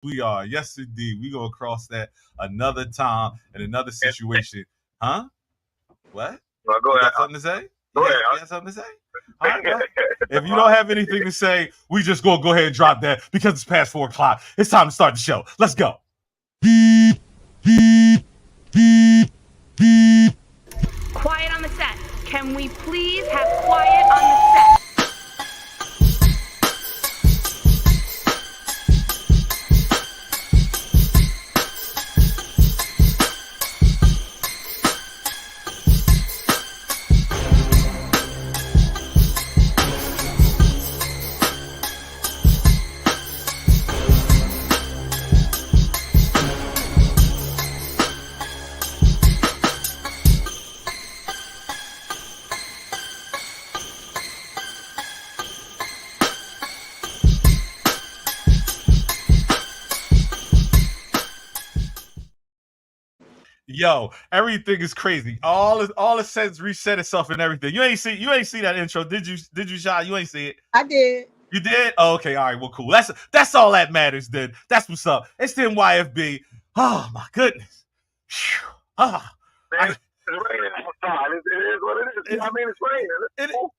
We are. Yes, indeed. We gonna cross that another time in another situation. Huh? What? No, go You ahead. got something to say? Go ahead. You got something to say? All right, well, if you don't have anything to say, we just gonna go ahead and drop that because it's past 4 o'clock. It's time to start the show. Let's go. Quiet on the set. Can we please have quiet on the set? Yo, everything is crazy. All it says reset itself and everything. You ain't see that intro, did you? Did you, Shy? You ain't see it. I did. You did? Oh, okay, all right, well, cool. That's all that matters then. That's what's up. It's the MYFB. Oh my goodness. Ah, Man, it's raining outside. It is what it is. I mean, it's raining.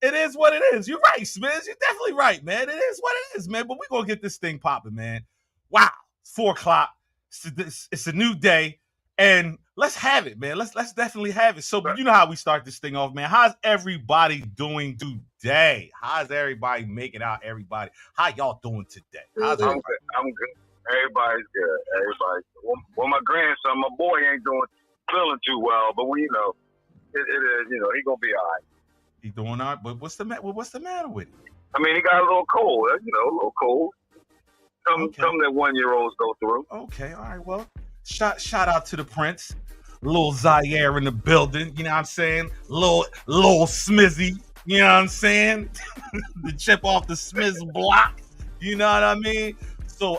it is what it is. You're right, Smiz. You're definitely right, man. It is what it is, man. But we're gonna get this thing popping, man. Wow, it's 4 o'clock. It's a new day, and let's have it, man. Let's definitely have it. So you know how we start this thing off, man. How's everybody doing today? How's everybody making out? Everybody, how y'all doing today? I'm good. Everybody's good. Everybody's good. Well, my grandson, my boy, ain't feeling too well, but we know it is. You know, he gonna be all right. He doing all right, but what's the matter with him? I mean, he got a little cold. You know, a little cold. Something that 1-year-olds go through. Okay, all right. Well, shout out to the Prince, little Zaire in the building. You know what I'm saying? Little Smizzy. You know what I'm saying? The chip off the Smiz block. You know what I mean? So,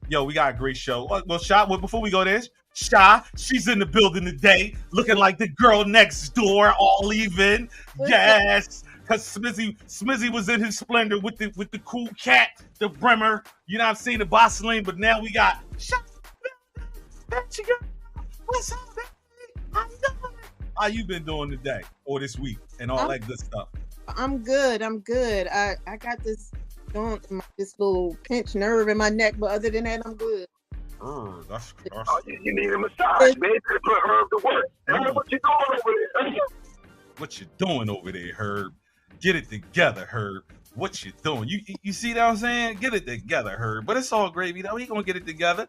yo, we got a great show. Well, before we go there, Sha, she's in the building today, looking like the girl next door, all even. Yes, because Smizzy was in his splendor with the cool cat, the Bremer. You know what I'm saying? The Bosseline, but now we got Sha. What's up, baby? I'm doing. How you been doing today or this week and all that good stuff? I'm good. I got this little pinched nerve in my neck, but other than that, I'm good. That's you need a massage, man. To put Herb to work. Herb, what you doing over there? What you doing over there, Herb? Get it together, Herb. What you doing? You see what I'm saying? Get it together, Herb. But it's all gravy though. He gonna get it together.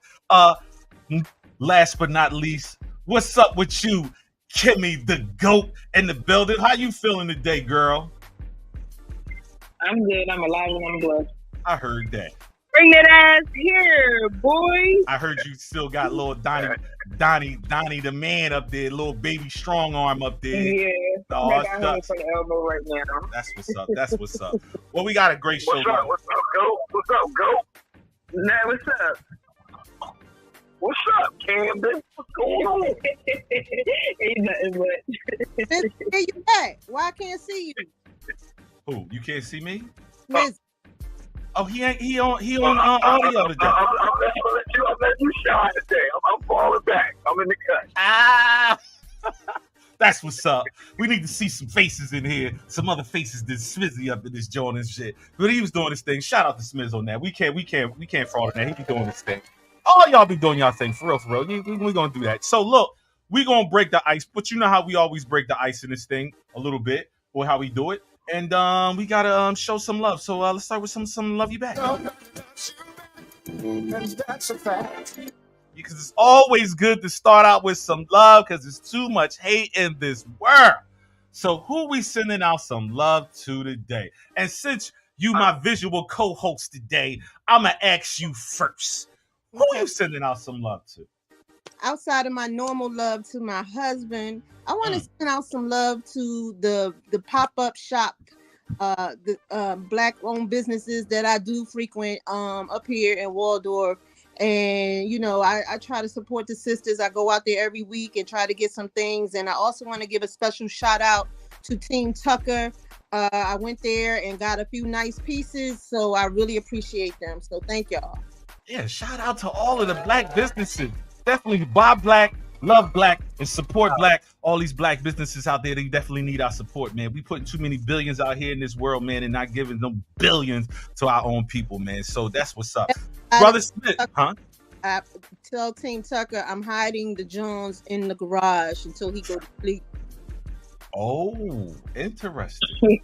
Last but not least, what's up with you, Kimmy the GOAT in the building? How you feeling today, girl? I'm good. I'm alive and I'm blessed. I heard that. Bring that ass here, boy. I heard you still got little Donnie the man up there, little baby strong arm up there. Yeah. Oh, I got him for the elbow right now. That's what's up. Well, we got a great show. What's up, GOAT? What's up, GOAT? Nah, what's up? What's up, Camden? What's going on? Ain't nothing but. Where you at? Why I can't see you? Who? You can't see me? Miss, Oh, he on audio today. I'm letting you shine today. I'm falling back. I'm in the cut. Ah, that's what's up. We need to see some faces in here. Some other faces than Smizzy up in this joint and shit. But he was doing his thing. Shout out to Smiz on that. We can't fraud on that. He be doing his thing. All y'all be doing y'all thing for real. We gonna do that. So look, we gonna break the ice. But you know how we always break the ice in this thing a little bit, or how we do it. And we gotta show some love. So let's start with some love you back. That's a fact. Because it's always good to start out with some love because there's too much hate in this world. So who we sending out some love to today? And since you my visual co-host today, I'ma ask you first. Who are you sending out some love to? outside of my normal love to my husband, I want to send out some love to the pop-up shop, the Black-owned businesses that I do frequent up here in Waldorf. And, you know, I try to support the sisters. I go out there every week and try to get some things. And I also want to give a special shout out to Team Tucker. I went there and got a few nice pieces, so I really appreciate them. So thank y'all. Yeah, shout out to all of the black businesses. Definitely buy black, love black, and support black. All these black businesses out there, they definitely need our support, man. We putting too many billions out here in this world, man, and not giving them billions to our own people, man. So that's what's up. Brother Smith, huh? I tell Team Tucker I'm hiding the Jones in the garage until he go to sleep. Oh, interesting.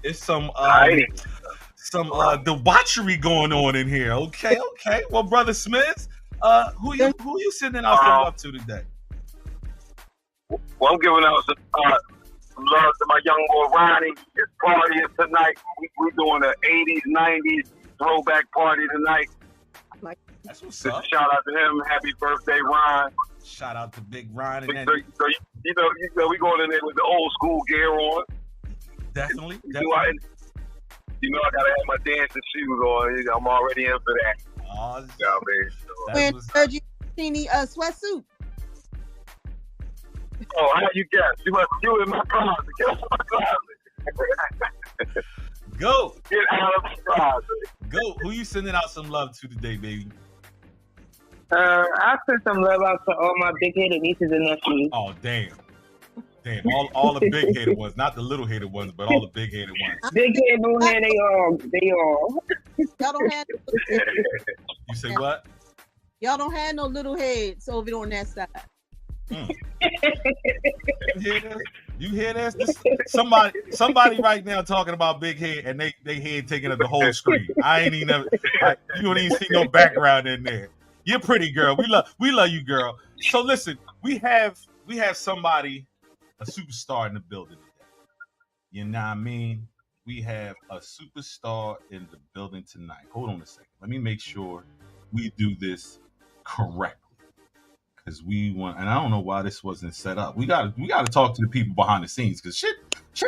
It's some debauchery going on in here. Okay. Well, Brother Smith, who you sending out some love to today? Well, I'm giving out some love to my young boy Ronnie. His party is tonight. We doing an 80s, 90s throwback party tonight. That's what's Just up. a shout out to him. Happy birthday, Ron. Shout out to Big Ron. So, you know, we going in there with the old school gear on. Definitely. You know, I gotta have my dancing shoes on. I'm already in for that. Oh, Wearing Sergio Tini sweatsuit. Oh, how you guess? You in my closet. Get out of my closet. Go. Get out of my closet. Go. Who you sending out some love to today, baby? I sent some love out to all my big-headed nieces and nephews. Oh, damn. All the big-headed ones, not the little-headed ones, but all the big-headed ones. Big-head, little-head, they all. Y'all don't have You say what? y'all don't have no little heads over on that side. You hear this? Somebody right now talking about big head, and they head taking up the whole screen. I ain't even you don't even see no background in there. You're pretty, girl. We love you, girl. So listen, we have somebody, a superstar in the building today. You know what I mean? We have a superstar in the building tonight. Hold on a second. Let me make sure we do this correctly. Because we want, and I don't know why this wasn't set up. We gotta talk to the people behind the scenes, because shit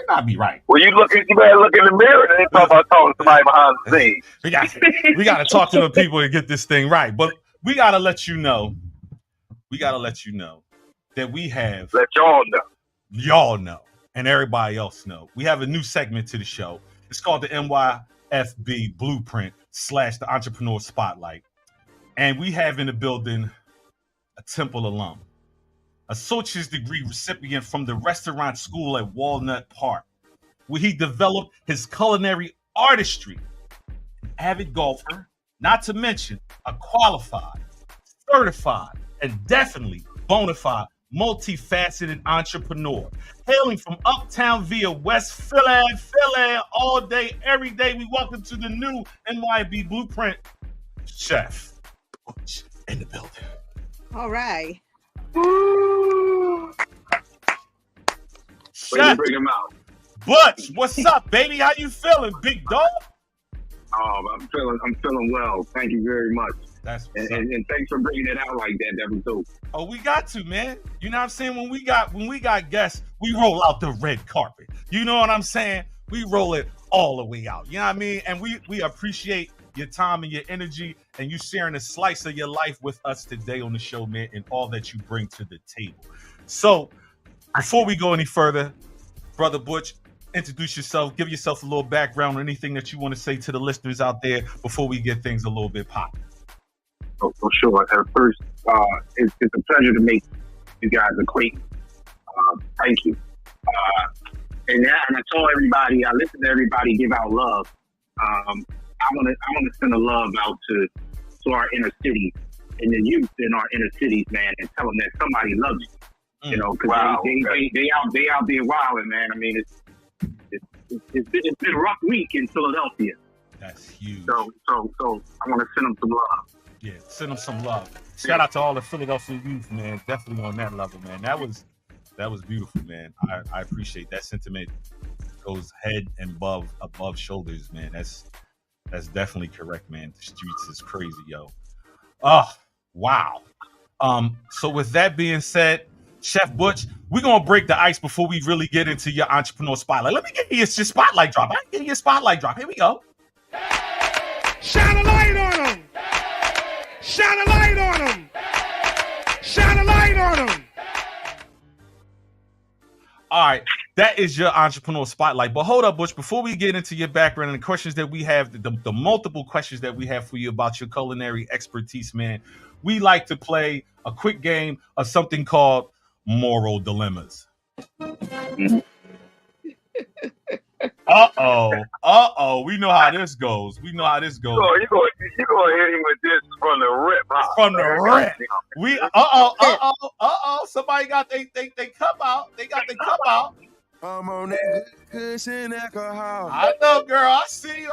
not be right. Well, you better look in the mirror and talk about talking to somebody behind the scenes. we gotta talk to the people and get this thing right. But we gotta let you know that we have Let y'all know, and everybody else know. We have a new segment to the show. It's called the Myfb Blueprint / the Entrepreneur Spotlight. And we have in the building a Temple alum, associate's degree recipient from the restaurant school at Walnut Park, where he developed his culinary artistry, an avid golfer, not to mention a qualified, certified, and definitely bona fide, multifaceted entrepreneur. Hailing from Uptown via West Philly, all day, every day, we welcome to the new Myfb Blueprint, Chef Butch in the building. All right. Chef bring him out. Butch, what's up, baby? How you feeling, big dog? Oh, I'm feeling well. Thank you very much. That's and thanks for bringing it out like that, Devin too. Oh, we got to, man. You know what I'm saying? When we got guests, we roll out the red carpet. You know what I'm saying? We roll it all the way out. You know what I mean? And we appreciate your time and your energy, and you sharing a slice of your life with us today on the show, man, and all that you bring to the table. So, before we go any further, Brother Butch, introduce yourself, give yourself a little background, or anything that you want to say to the listeners out there before we get things a little bit popping. Oh, for sure. First, it's a pleasure to make you guys acquainted. Thank you. And I told everybody, I listened to everybody give out love. I want to send a love out to our inner cities and the youth in our inner cities, man, and tell them that somebody loves you. You know, because they out there wilding, man. I mean, it's been a rough week in Philadelphia. That's huge. So I want to send them some love. Yeah, send them some love. Shout out to all the Philadelphia youth, man. Definitely on that level, man. That was beautiful, man. I appreciate that sentiment. Goes head and above shoulders, man. That's definitely correct, man. The streets is crazy, yo. Oh, wow. So with that being said, Chef Butch, we're gonna break the ice before we really get into your entrepreneur spotlight. Let me get you your spotlight drop. I can get you a spotlight drop. Here we go. Shine a light on them. Shine a light on them. Shine a light on them. All right. That is your entrepreneurial spotlight. But hold up, Butch, before we get into your background and the questions that we have, the multiple questions that we have for you about your culinary expertise, man, we like to play a quick game of something called Moral Dilemmas. We know how this goes. You gonna hit him with this from the rip, huh? From the rip. We somebody got they cup out. They got the cup out. I'm on that cushion alcohol. I know, girl. I see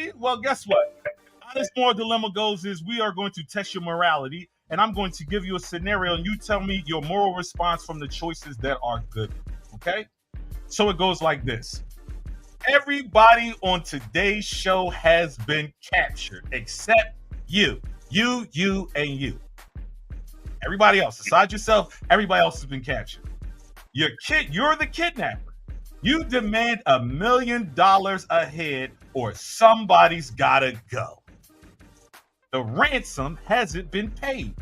you. Well, guess what? How this moral dilemma goes is we are going to test your morality, and I'm going to give you a scenario, and you tell me your moral response from the choices that are good. Okay? So it goes like this. Everybody on today's show has been captured except you. You, and you. Everybody else, aside yourself, everybody else has been captured. You're the kidnapper. You demand $1 million a head or somebody's gotta go. The ransom hasn't been paid.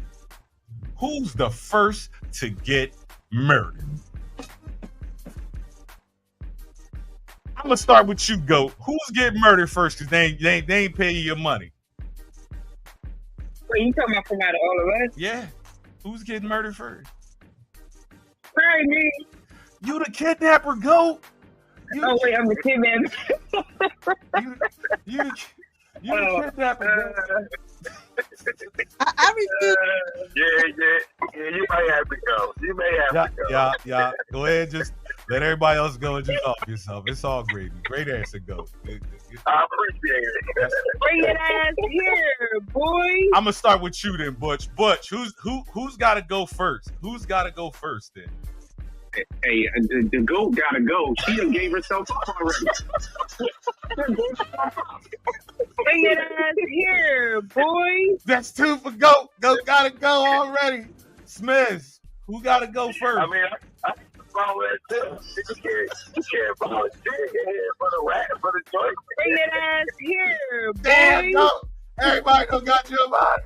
Who's the first to get murdered? I'm gonna start with you, Goat. Who's getting murdered first? Cause they ain't paying you your money. Wait, you talking about from out of all of us? Yeah. Who's getting murdered first? Probably me. You the kidnapper, Goat. Oh wait, I'm the kidnapper. You the kidnapper. I refuse. Yeah. You may have to go. Yeah. Go ahead, just let everybody else go and just off yourself. It's all gravy. Great answer, Goat. I appreciate it. Bring your ass here, boy. I'm gonna start with you then, Butch. Butch, who's got to go first? Who's got to go first then? Hey, the goat gotta go. She done gave herself up already. Bring your ass here, boy. That's 2 for Goat. Goat gotta go already. Smith, who gotta go first? I mean, I follow that too. You can't volunteer here for the joint. Bring your ass here, boy. Damn, Goat. Everybody done got your mind.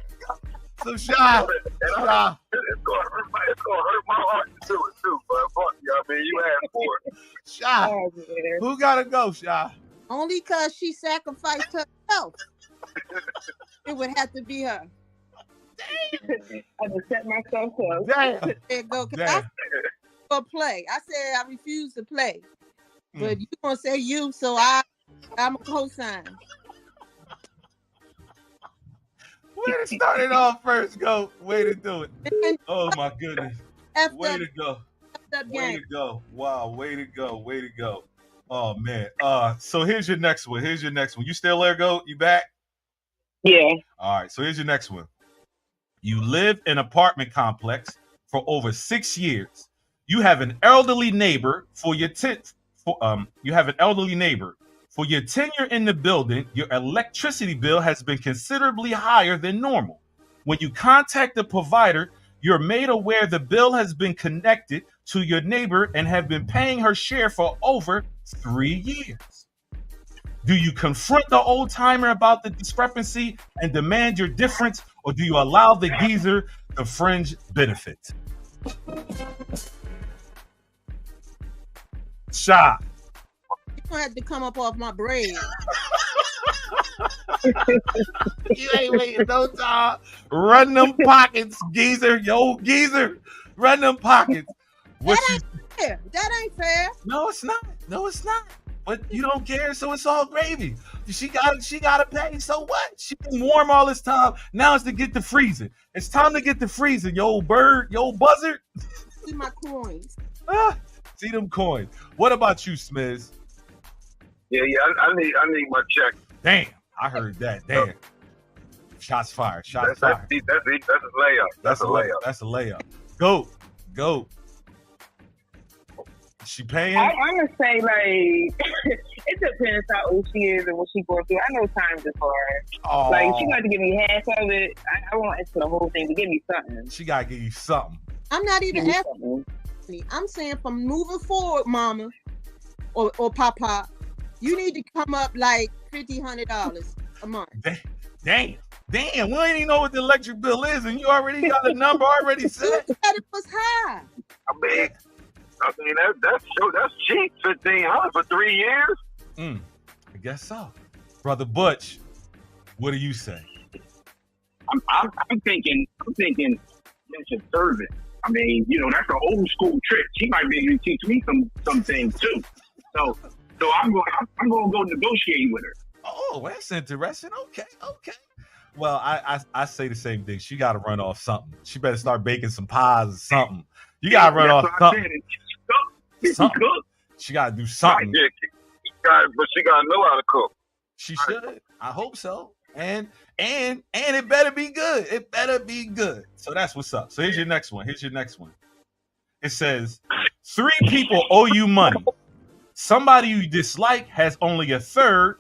So shy. It's gonna hurt my heart to do it too, but fuck you. I mean, you had 4. Shy. Oh, Who gotta go, Shy? Only because she sacrificed herself. It would have to be her. I just set myself up. Damn. There you go. 'Cause I for play. I said I refuse to play. But you gonna say you, so I'm a co-sign. Way to start it off first, Go. Way to do it. Oh my goodness. Way to go. Way to go. Wow, way to go. Oh man. So here's your next one. You still there, Go? You back? Yeah. All right. So here's your next one. You live in an apartment complex for over 6 years. You have an elderly neighbor for your For your tenure in the building, your electricity bill has been considerably higher than normal. When you contact the provider, you're made aware the bill has been connected to your neighbor and have been paying her share for over 3 years. Do you confront the old timer about the discrepancy and demand your difference, or do you allow the geezer the fringe benefit? Shy. You gonna have to come up off my bread. You ain't waiting no time. Run them pockets, geezer. Yo, geezer. Run them pockets. That ain't fair. That ain't fair. No, it's not. But you don't care, so it's all gravy. She gotta pay. So what? She been warm all this time. Now it's to get the freezing. It's time to get the freezing. Yo, old bird, yo, old buzzard. See my coins. See them coins. What about you, Smiz? Yeah. I need my check. Damn, I heard that. Damn. Shots fired. That's a layup. That's a layup. That's a layup. Go. She paying? I'm gonna say like it depends how old she is and what she's going through. I know times is hard. Oh. Like she got to give me half of it. I won't ask for the whole thing, but give me something. She gotta give you something. I'm not even asking. I'm saying from moving forward, mama or papa, you need to come up like $1,500 a month. Damn. We ain't even know what the electric bill is, and you already got a number already set. You said it was high. How big? I mean, that's cheap. 1,500 for 3 years. I guess so. Brother Butch, what do you say? I'm thinking mention service. I mean, that's an old school trick. She might be able to teach me some things too. So I'm going to go negotiate with her. Oh, that's interesting. Okay. Well, I say the same thing. She got to run off something. She better start baking some pies or something. You got to run off something. Something. She got to do something. But she got to know how to cook. She should. I hope so. And it better be good. It better be good. So that's what's up. So here's your next one. It says 3 people owe you money. Somebody you dislike has only a third.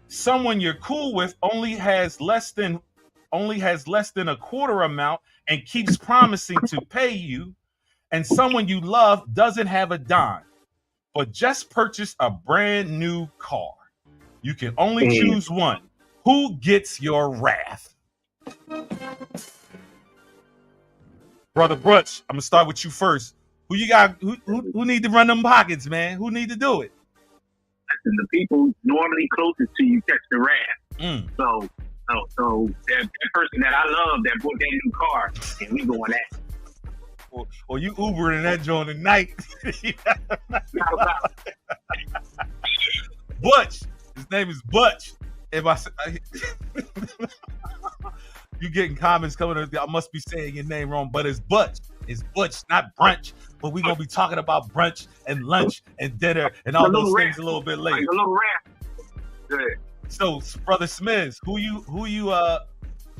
Someone you're cool with only has less than a quarter amount and keeps promising to pay you. And someone you love doesn't have a dime, but just purchased a brand new car. You can only choose one. Who gets your wrath? Brother Butch, I'm gonna start with you first. Who you got? Who need to run them pockets, man? Who need to do it? Listen, the people normally closest to you catch the wrath. So that person that I love that bought that new car, and we going at. Or you Ubering that joint tonight. Butch. His name is Butch. If you getting comments coming, I must be saying your name wrong, but it's Butch. It's Butch, not brunch. But we're gonna be talking about brunch and lunch and dinner and all those things a little bit later. Like a little rap. Yeah. So, Brother Smith, who you got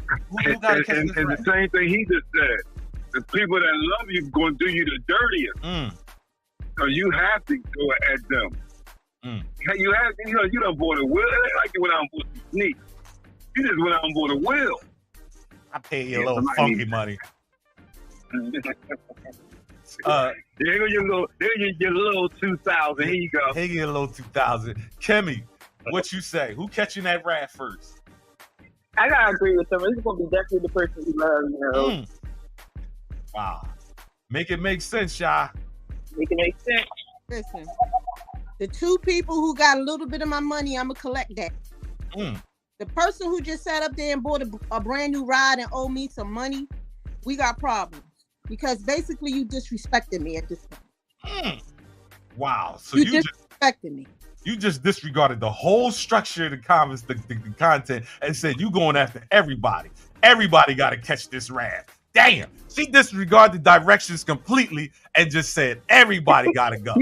to catch this and the same thing he just said. The people that love you going to do you the dirtiest. So you have to go at them. You have, you done bought a wheel. It ain't like you went out and bought some sneakers. You just went out and bought a wheel. I pay you a little funky money. Here your little 2,000. Here you go. Here you a little 2,000. Kimmy, what you say? Who catching that rat first? I gotta agree with them. It's gonna be definitely the person you love. Wow. Make it make sense, Shy. Make it make sense. Listen, the 2 people who got a little bit of my money, I'm gonna collect that. The person who just sat up there and bought a brand new ride and owed me some money, we got problems because basically you disrespected me at this point. Wow. So you disrespected me. You just disregarded the whole structure of the comments, the content, and said you going after everybody. Everybody got to catch this rat. Damn. She disregarded directions completely and just said everybody got to go.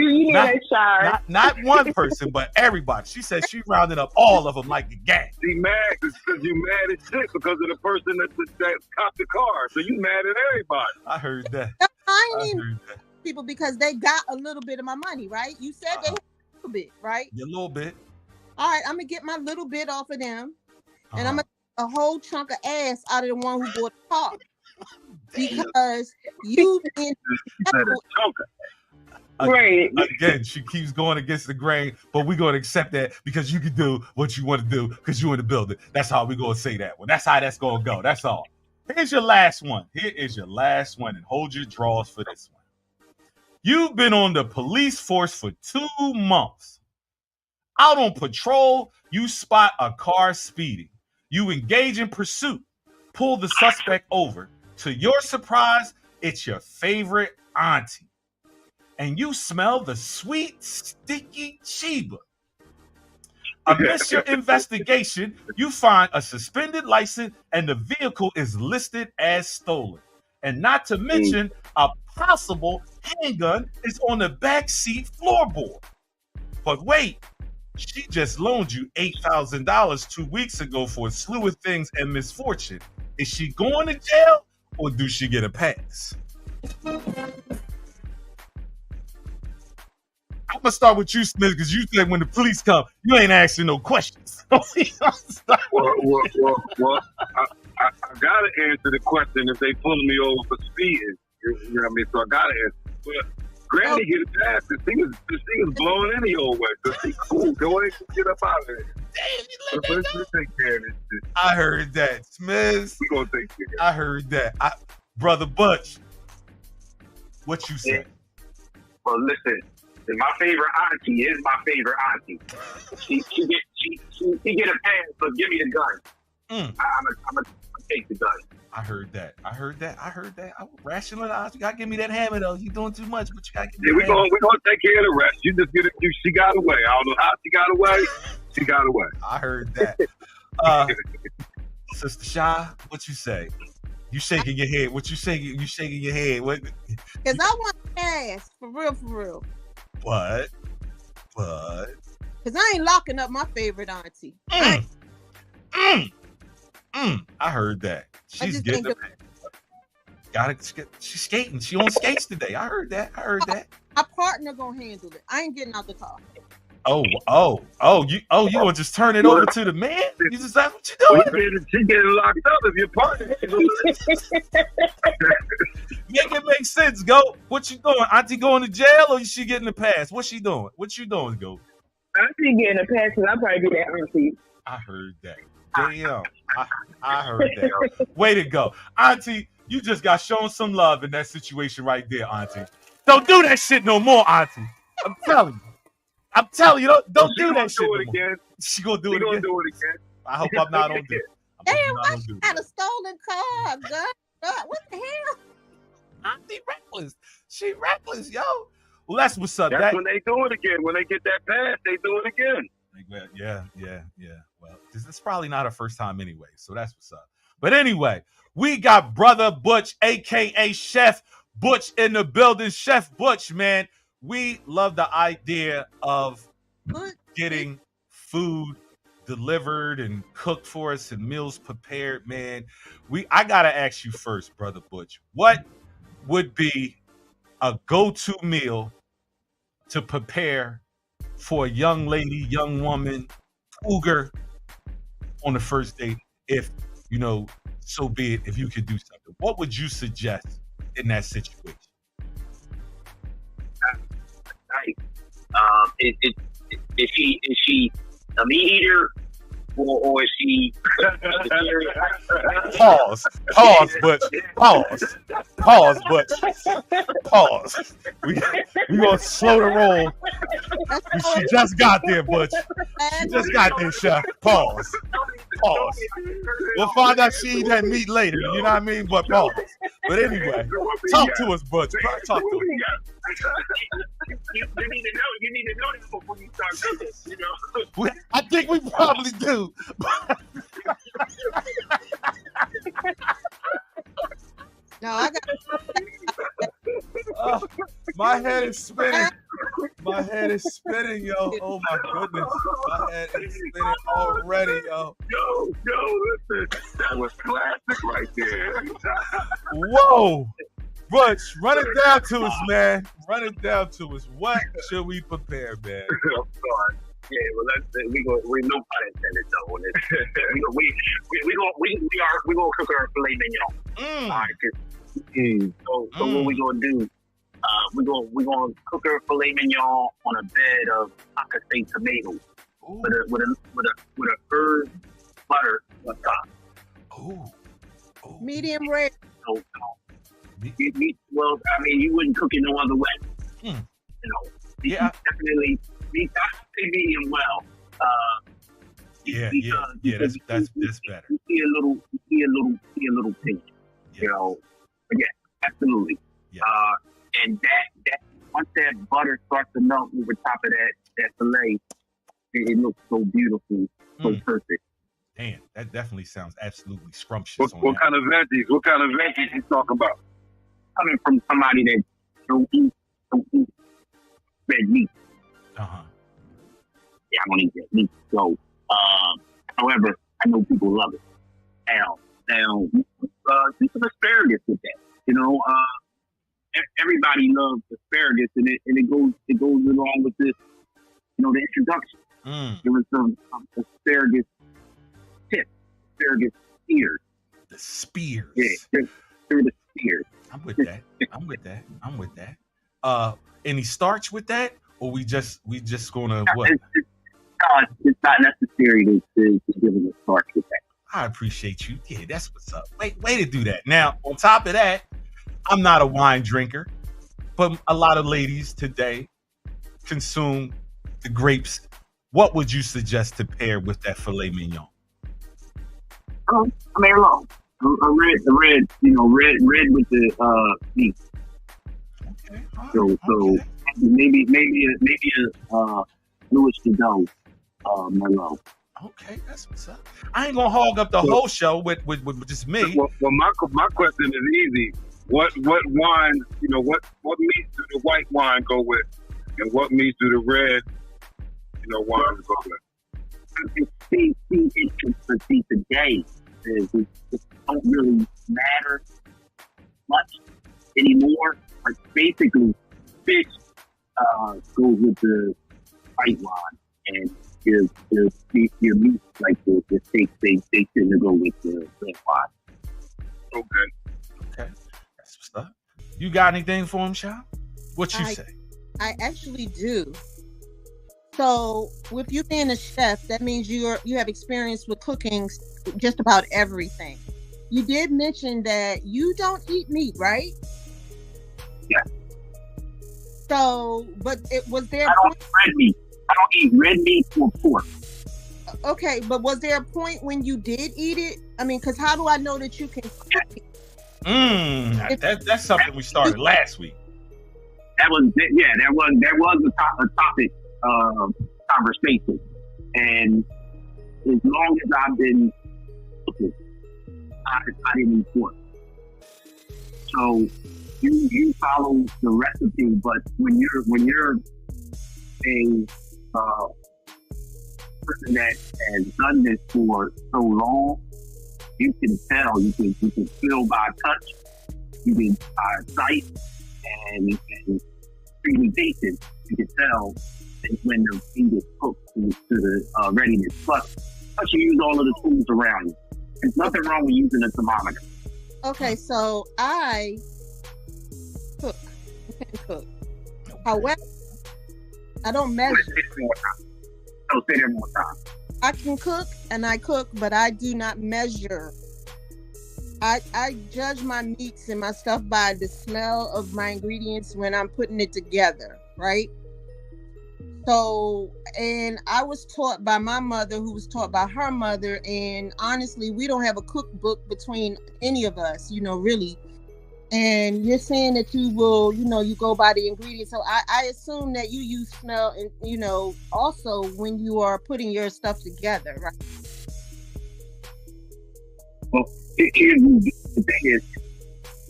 Not one person, but everybody. She said she rounded up all of them like a gang. She mad because you mad as shit because of the person that copped the car. So you mad at everybody. I heard that. I ain't even people because they got a little bit of my money, right? You said they had a little bit, right? A little bit. All right, I'm going to get my little bit off of them, and I'm going to get a whole chunk of ass out of the one who bought the car. Because you didn't. Right. Again, she keeps going against the grain, but we're going to accept that because you can do what you want to do because you're in the building. That's how we're going to say that one. That's how that's going to go. That's all. Here's your last one. Here is your last one, and hold your draws for this one. You've been on the police force for 2 months. Out on patrol, you spot a car speeding. You engage in pursuit, pull the suspect over. To your surprise, it's your favorite auntie. And you smell the sweet, sticky Chiba. Amidst your investigation, you find a suspended license and the vehicle is listed as stolen. And not to mention, a possible handgun is on the backseat floorboard. But wait, she just loaned you $8,000 2 weeks ago for a slew of things and misfortune. Is she going to jail? Or do she get a pass? I'm gonna start with you, Smith, because you said when the police come, you ain't asking no questions. Well, I gotta answer the question if they pulling me over for speeding. You know what I mean? So I gotta answer. But Granny get a pass. She was blowing any old way. So she cool. Go ahead and get up out of there. Damn, let's take care of this shit. I heard that, Smith. We gonna take care. I heard that. Brother Butch, what you say? Well, listen, my favorite auntie is my favorite auntie. She get a pass, but give me the gun. I'm gonna take the gun. I heard that. I will rationalize. You gotta give me that hammer though. You doing too much, but you gotta give me. Yeah, we're gonna take care of the rest. You just get it. She got away. I don't know how she got away. She got away. I heard that. Sister Shy, what you say? You shaking your head. What you shaking? You shaking your head. What? Because I want ass for real. But. Because I ain't locking up my favorite auntie. I heard that. She's getting the she's skating. She on skates today. I heard that. My partner gonna handle it. I ain't getting out the car. You gonna just turn it over to the man? You just that's what you doing? She getting locked up if your partner. Make it make sense, Go. What you doing? Auntie going to jail or is she getting the pass? What she doing? What you doing, Go? Auntie getting a pass because I'll probably be that auntie. I heard that. Damn. I heard that. Way to go. Auntie, you just got shown some love in that situation right there, Auntie. Don't do that shit no more, Auntie. I'm telling you, don't do that shit no more. She gonna do it again. I hope I'm not on this. Damn, why she got a stolen car, God? What the hell? Auntie reckless. She reckless, yo. Well, that's what's up. That's when they do it again. When they get that pass, they do it again. Yeah. Well, this is probably not her first time anyway, so that's what's up. But anyway, we got Brother Butch, aka Chef Butch, in the building. Chef Butch, man, we love the idea of getting food delivered and cooked for us and meals prepared, man. I gotta ask you first, Brother Butch, what would be a go-to meal to prepare for a young lady, young woman, cougar on the first date, if, so be it, if you could do something? What would you suggest in that situation? Right. Is she a meat eater? Or is she Pause, Butch. We gonna slow the roll. She just got there, Butch. She just got there, Chef. Pause. We'll find out she eat that meat later. You know what I mean? But pause. But anyway, talk to us, Butch. Talk to us. You need to know this before you start cooking. I think we probably do. No, I got. My head is spinning. Yo. Oh my goodness. My head is spinning already, yo. Listen. That was classic right there. Whoa. Butch, run it down to us, man. Run it down to us. What should we prepare, man? I'm sorry. Yeah, well, we no pun intended though on this. we gonna cook our filet mignon. All right, so what we gonna do? We're gonna cook our filet mignon on a bed of, I could say, tomatoes with a herb butter on top. Medium rare. Well, I mean, you wouldn't cook it no other way. Yeah, definitely. I say medium well. That's better. You see a little pinch. But yeah, absolutely. Yeah. And that once that butter starts to melt over top of that fillet, it looks so beautiful, so perfect. Damn, that definitely sounds absolutely scrumptious. What kind of veggies? What kind of veggies you talking about? Coming from somebody that don't eat red meat. Yeah, I don't eat red meat. So, however, I know people love it. Now, do some asparagus with that. Everybody loves asparagus, and it goes along with this. The introduction. There was some asparagus tips, asparagus spears. The spears. Yeah, they're the spears. I'm with that. Any starch with that, or we just gonna what? It's not necessary to give it a starch with that. I appreciate you. Yeah, that's what's up. Way to do that. Now, on top of that, I'm not a wine drinker. but a lot of ladies today consume the grapes. What would you suggest to pair with that filet mignon? I mean, look, a red, red with the meat. Okay. So maybe a Louis Jadot Merlot. Okay, that's what's up. I ain't gonna hog up the whole show with just me. Well, my question is easy. What wine, what meats do the white wine go with, and what meats do the red, wine go with? See, today it don't really matter much anymore. But basically, fish goes with the white wine, and your meat, like the steak, they tend to go with the red wine. Okay. That's what's up. You got anything for him, Sean? What you say? I actually do. So, with you being a chef, that means you have experience with cooking just about everything. You did mention that you don't eat meat, right? Yeah. So, but was there? I don't eat red meat. I don't eat red meat or pork. Okay, but was there a point when you did eat it? I mean, because how do I know that you can cook it? That's something we started last week. That was a topic conversation, and as long as I've been cooking, I didn't eat pork. So you follow the recipe, but when you're a person that has done this for so long, you can tell. You can feel by touch, you can by sight, and presentation. You can tell when the meat is cooked to the readiness. Plus you use all of the tools around you. There's nothing wrong with using a thermometer. Okay, so I cook. I can cook. However, I don't measure. Say that one more time. I can cook and I cook, but I do not measure. I judge my meats and my stuff by the smell of my ingredients when I'm putting it together, right? So, and I was taught by my mother, who was taught by her mother, and honestly, we don't have a cookbook between any of us, really. And you're saying that you will, you go by the ingredients. So I assume that you use smell and, also when you are putting your stuff together, right? Well, here's the thing is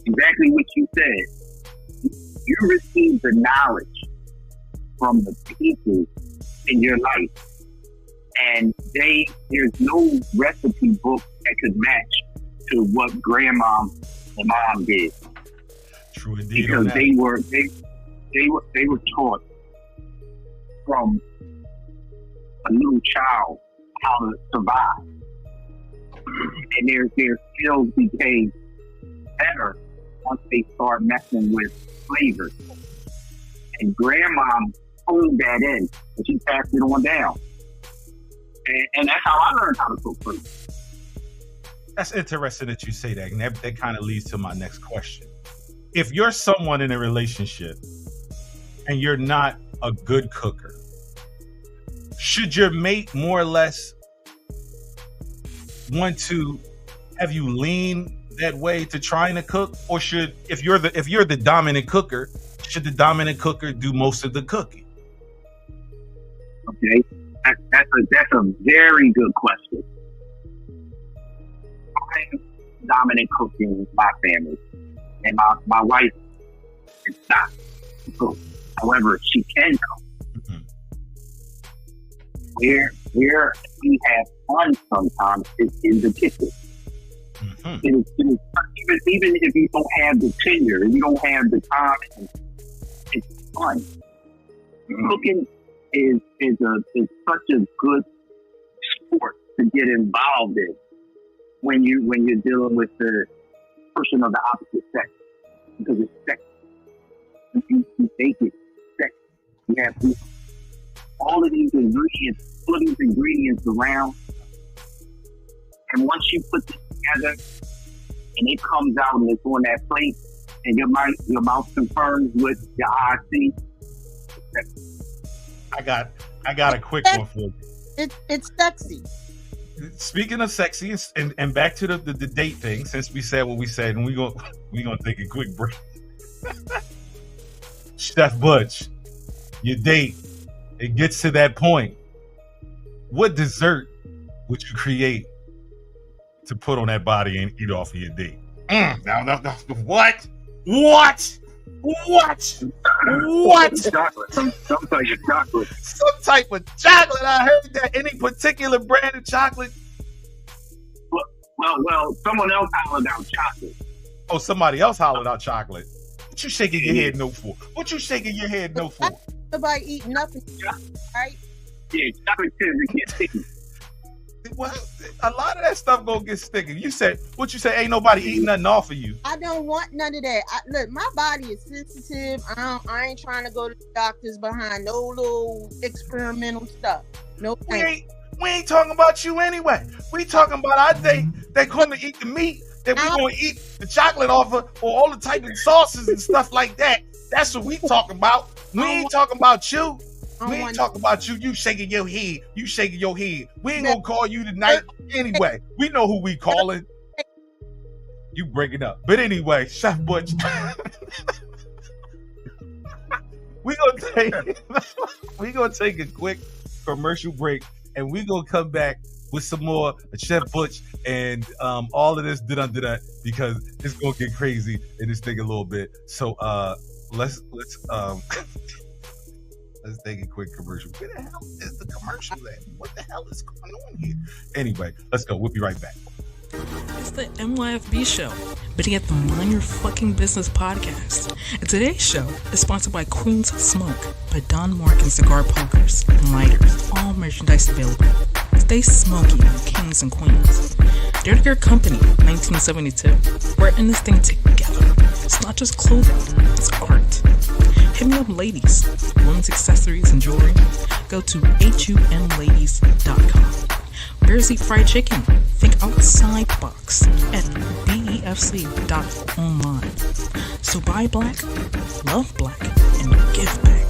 exactly what you said. You receive the knowledge from the people in your life, and there's no recipe book that could match to what grandma and mom did. True indeed. Because they were taught from a little child how to survive, and their skills became better once they start messing with flavors. And grandma honed that in, and she passed it on down. And that's how I learned how to cook food. That's interesting that you say that, and that kind of leads to my next question. If you're someone in a relationship and you're not a good cooker, should your mate more or less want to have you lean that way to trying to cook, or should, if you're the dominant cooker, should the dominant cooker do most of the cooking? Okay, that's a very good question. I'm dominant cooking my family, and my wife is not to cook. However, she can cook. Mm-hmm. Where we have fun sometimes is in the kitchen. Mm-hmm. It is, even if you don't have the tenure, you don't have the time, it's fun. Mm-hmm. Cooking is such a good sport to get involved in when you're dealing with the person of the opposite sex, because it's sex. You make it sex. You have all of these ingredients around, and once you put this together and it comes out and it's on that plate, and your mouth confirms what your eyes see. I got a quick one for you. It's sexy. Speaking of sexy and back to the date thing, since we said what we said, and we gonna take a quick break. Chef Butch, your date, it gets to that point. What dessert would you create to put on that body and eat off of your date? No. What? Chocolate. Some type of chocolate. Some type of chocolate. I heard that. Any particular brand of chocolate? Well, someone else hollered out chocolate. Oh, somebody else hollered out chocolate. What you shaking your head no for? What you shaking your head no for? Nobody eat nothing, right? Yeah, chocolate tends to get sticky. Well, a lot of that stuff gonna get sticky. You said, what you say? Ain't nobody eating nothing off of you. I don't want none of that. Look, my body is sensitive. I ain't trying to go to the doctors behind no little experimental stuff. No, we ain't talking about you anyway. We talking about our date that gonna eat the meat that we gonna eat the chocolate off of, or all the type of sauces and stuff like that. That's what we talking about. We ain't talking about you. We ain't talking about you. You shaking your head. You shaking your head. We ain't gonna call you tonight anyway. We know who we calling. You breaking up. But anyway, Chef Butch. we gonna take a quick commercial break, and we gonna come back with some more Chef Butch and all of this did because it's gonna get crazy in this thing a little bit. So let's let's take a quick commercial. Where the hell is the commercial at? What the hell is going on here? Anyway, let's go. We'll be right back. It's the Myfb show, but yet the Mind Your Fucking Business podcast. And today's show is sponsored by Queen's Smoke by Don Morgan Cigar Pokers and Lighters. All merchandise available. Stay smoky, kings and queens. They're your company, 1972. We're in this thing together. It's not just clothing, it's art. Hit me up, ladies. Women's accessories and jewelry. Go to humladies.com. Bears Eat Fried Chicken. Think outside the box at befc.online. So buy black, love black, and give back.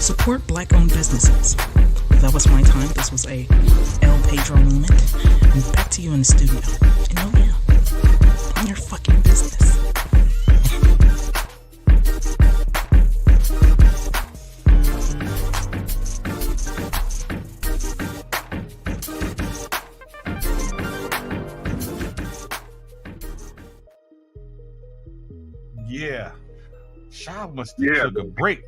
Support black-owned businesses. That was my time. This was a El Pedro moment. And back to you in the studio. And oh yeah, on your fucking business. Yeah, Sha must have took a break.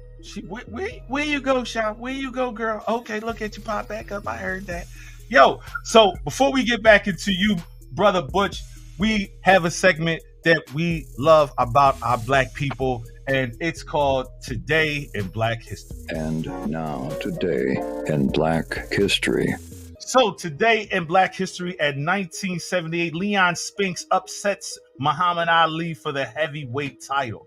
Where you go, Sha? Where you go, girl? Okay, look at you pop back up. I heard that. Yo, so before we get back into you, Brother Butch, we have a segment that we love about our black people, and it's called Today in Black History. And now, Today in Black History. So today in Black History, at 1978, Leon Spinks upsets Muhammad Ali for the heavyweight title.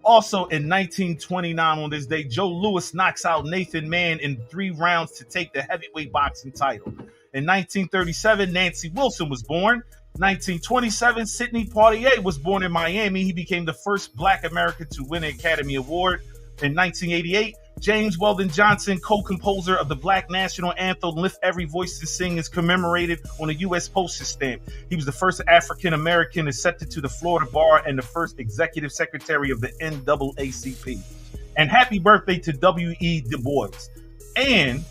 Also in 1929 on this day, Joe Louis knocks out Nathan Mann in 3 rounds to take the heavyweight boxing title. In 1937, Nancy Wilson was born. 1927, Sidney Poitier was born in Miami. He became the first Black American to win an Academy Award. In 1988, James Weldon Johnson, co-composer of the Black National Anthem, Lift Every Voice and Sing, is commemorated on a U.S. postage stamp. He was the first African-American accepted to the Florida Bar and the first executive secretary of the NAACP. And happy birthday to W.E. Du Bois. And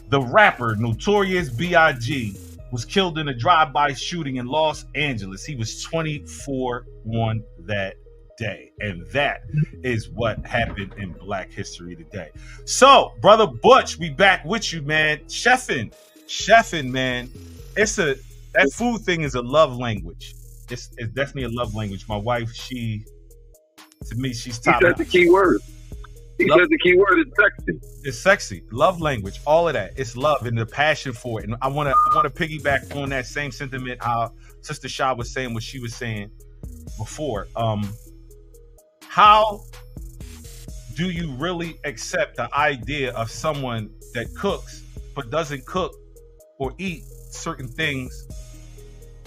the rapper Notorious B.I.G. was killed in a drive-by shooting in Los Angeles. He was 24 on that day. And that is what happened in Black History today. So, Brother Butch, we back with you, man. Chefing, man. That food thing is a love language. It's definitely a love language. My wife, to me, she's top. He said the key word. He said the key word is sexy. It's sexy. Love language. All of that. It's love and the passion for it. And I want to piggyback on that same sentiment how Sister Sha was saying what she was saying before. How do you really accept the idea of someone that cooks but doesn't cook or eat certain things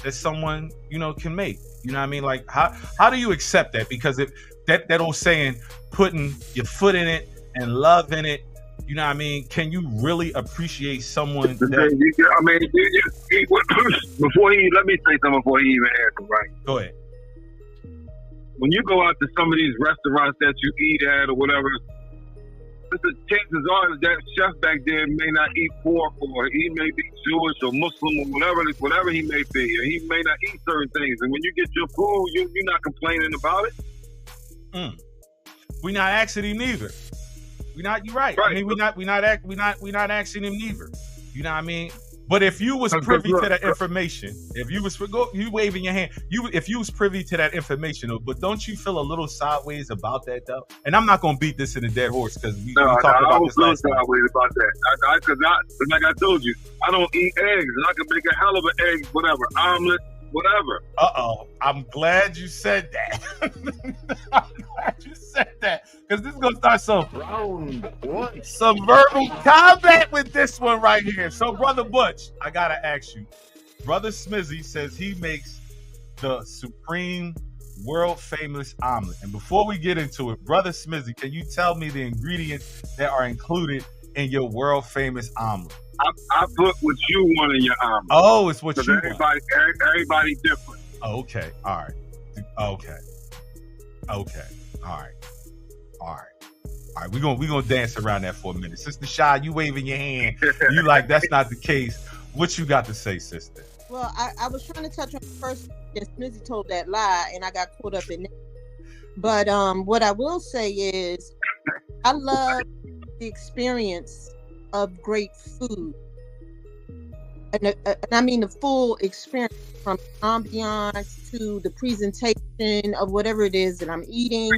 that someone, can make? You know what I mean? Like, how do you accept that? Because if that old saying, putting your foot in it and love in it, you know what I mean? Can you really appreciate someone that... Before he, let me say something before he even answers, right? Go ahead. When you go out to some of these restaurants that you eat at or whatever, chances are that chef back there may not eat pork, or he may be Jewish or Muslim or whatever he may be, and he may not eat certain things. And when you get your food, you're not complaining about it. We're not asking him neither. You're right. I mean, we're not asking him neither. You know what I mean? But if you was privy to that information, if you was you waving your hand, if you was privy to that information, though, but don't you feel a little sideways about that though? And I'm not gonna beat this in a dead horse because we talked about this last time. Sideways about that. Because like I told you, I don't eat eggs, and I can make a hell of an egg, whatever, omelet, whatever. I'm glad you said that. I'm glad you said that, because this is gonna start some verbal combat with this one right here. So, Brother Butch, I gotta ask you. Brother Smizzy says he makes the supreme, world famous omelet. And before we get into it, Brother Smizzy, can you tell me the ingredients that are included in your world famous omelet? I put what you want in your omelet. Oh, it's what you want. Everybody different. Oh, okay. All right. Okay. All right. We're gonna dance around that for a minute. Sister Shy, you waving your hand. You like that's not the case. What you got to say, sister? Well, I was trying to touch on the first that Smizzy told that lie, and I got caught up in it. But what I will say is, I love the experience of great food, and I mean the full experience, from ambiance to the presentation of whatever it is that I'm eating.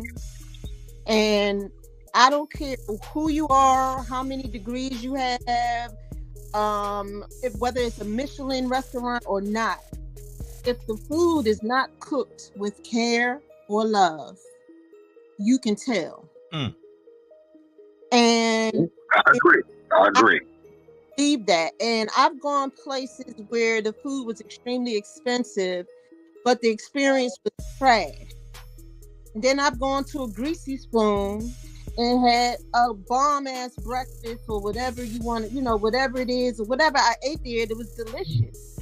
And I don't care who you are, how many degrees you have, whether it's a Michelin restaurant or not. If the food is not cooked with care or love, you can tell. And I agree. I believe that. And I've gone places where the food was extremely expensive, but the experience was trash. And then I've gone to a Greasy Spoon and had a bomb-ass breakfast or whatever you want, whatever it is, or whatever I ate there, it was delicious.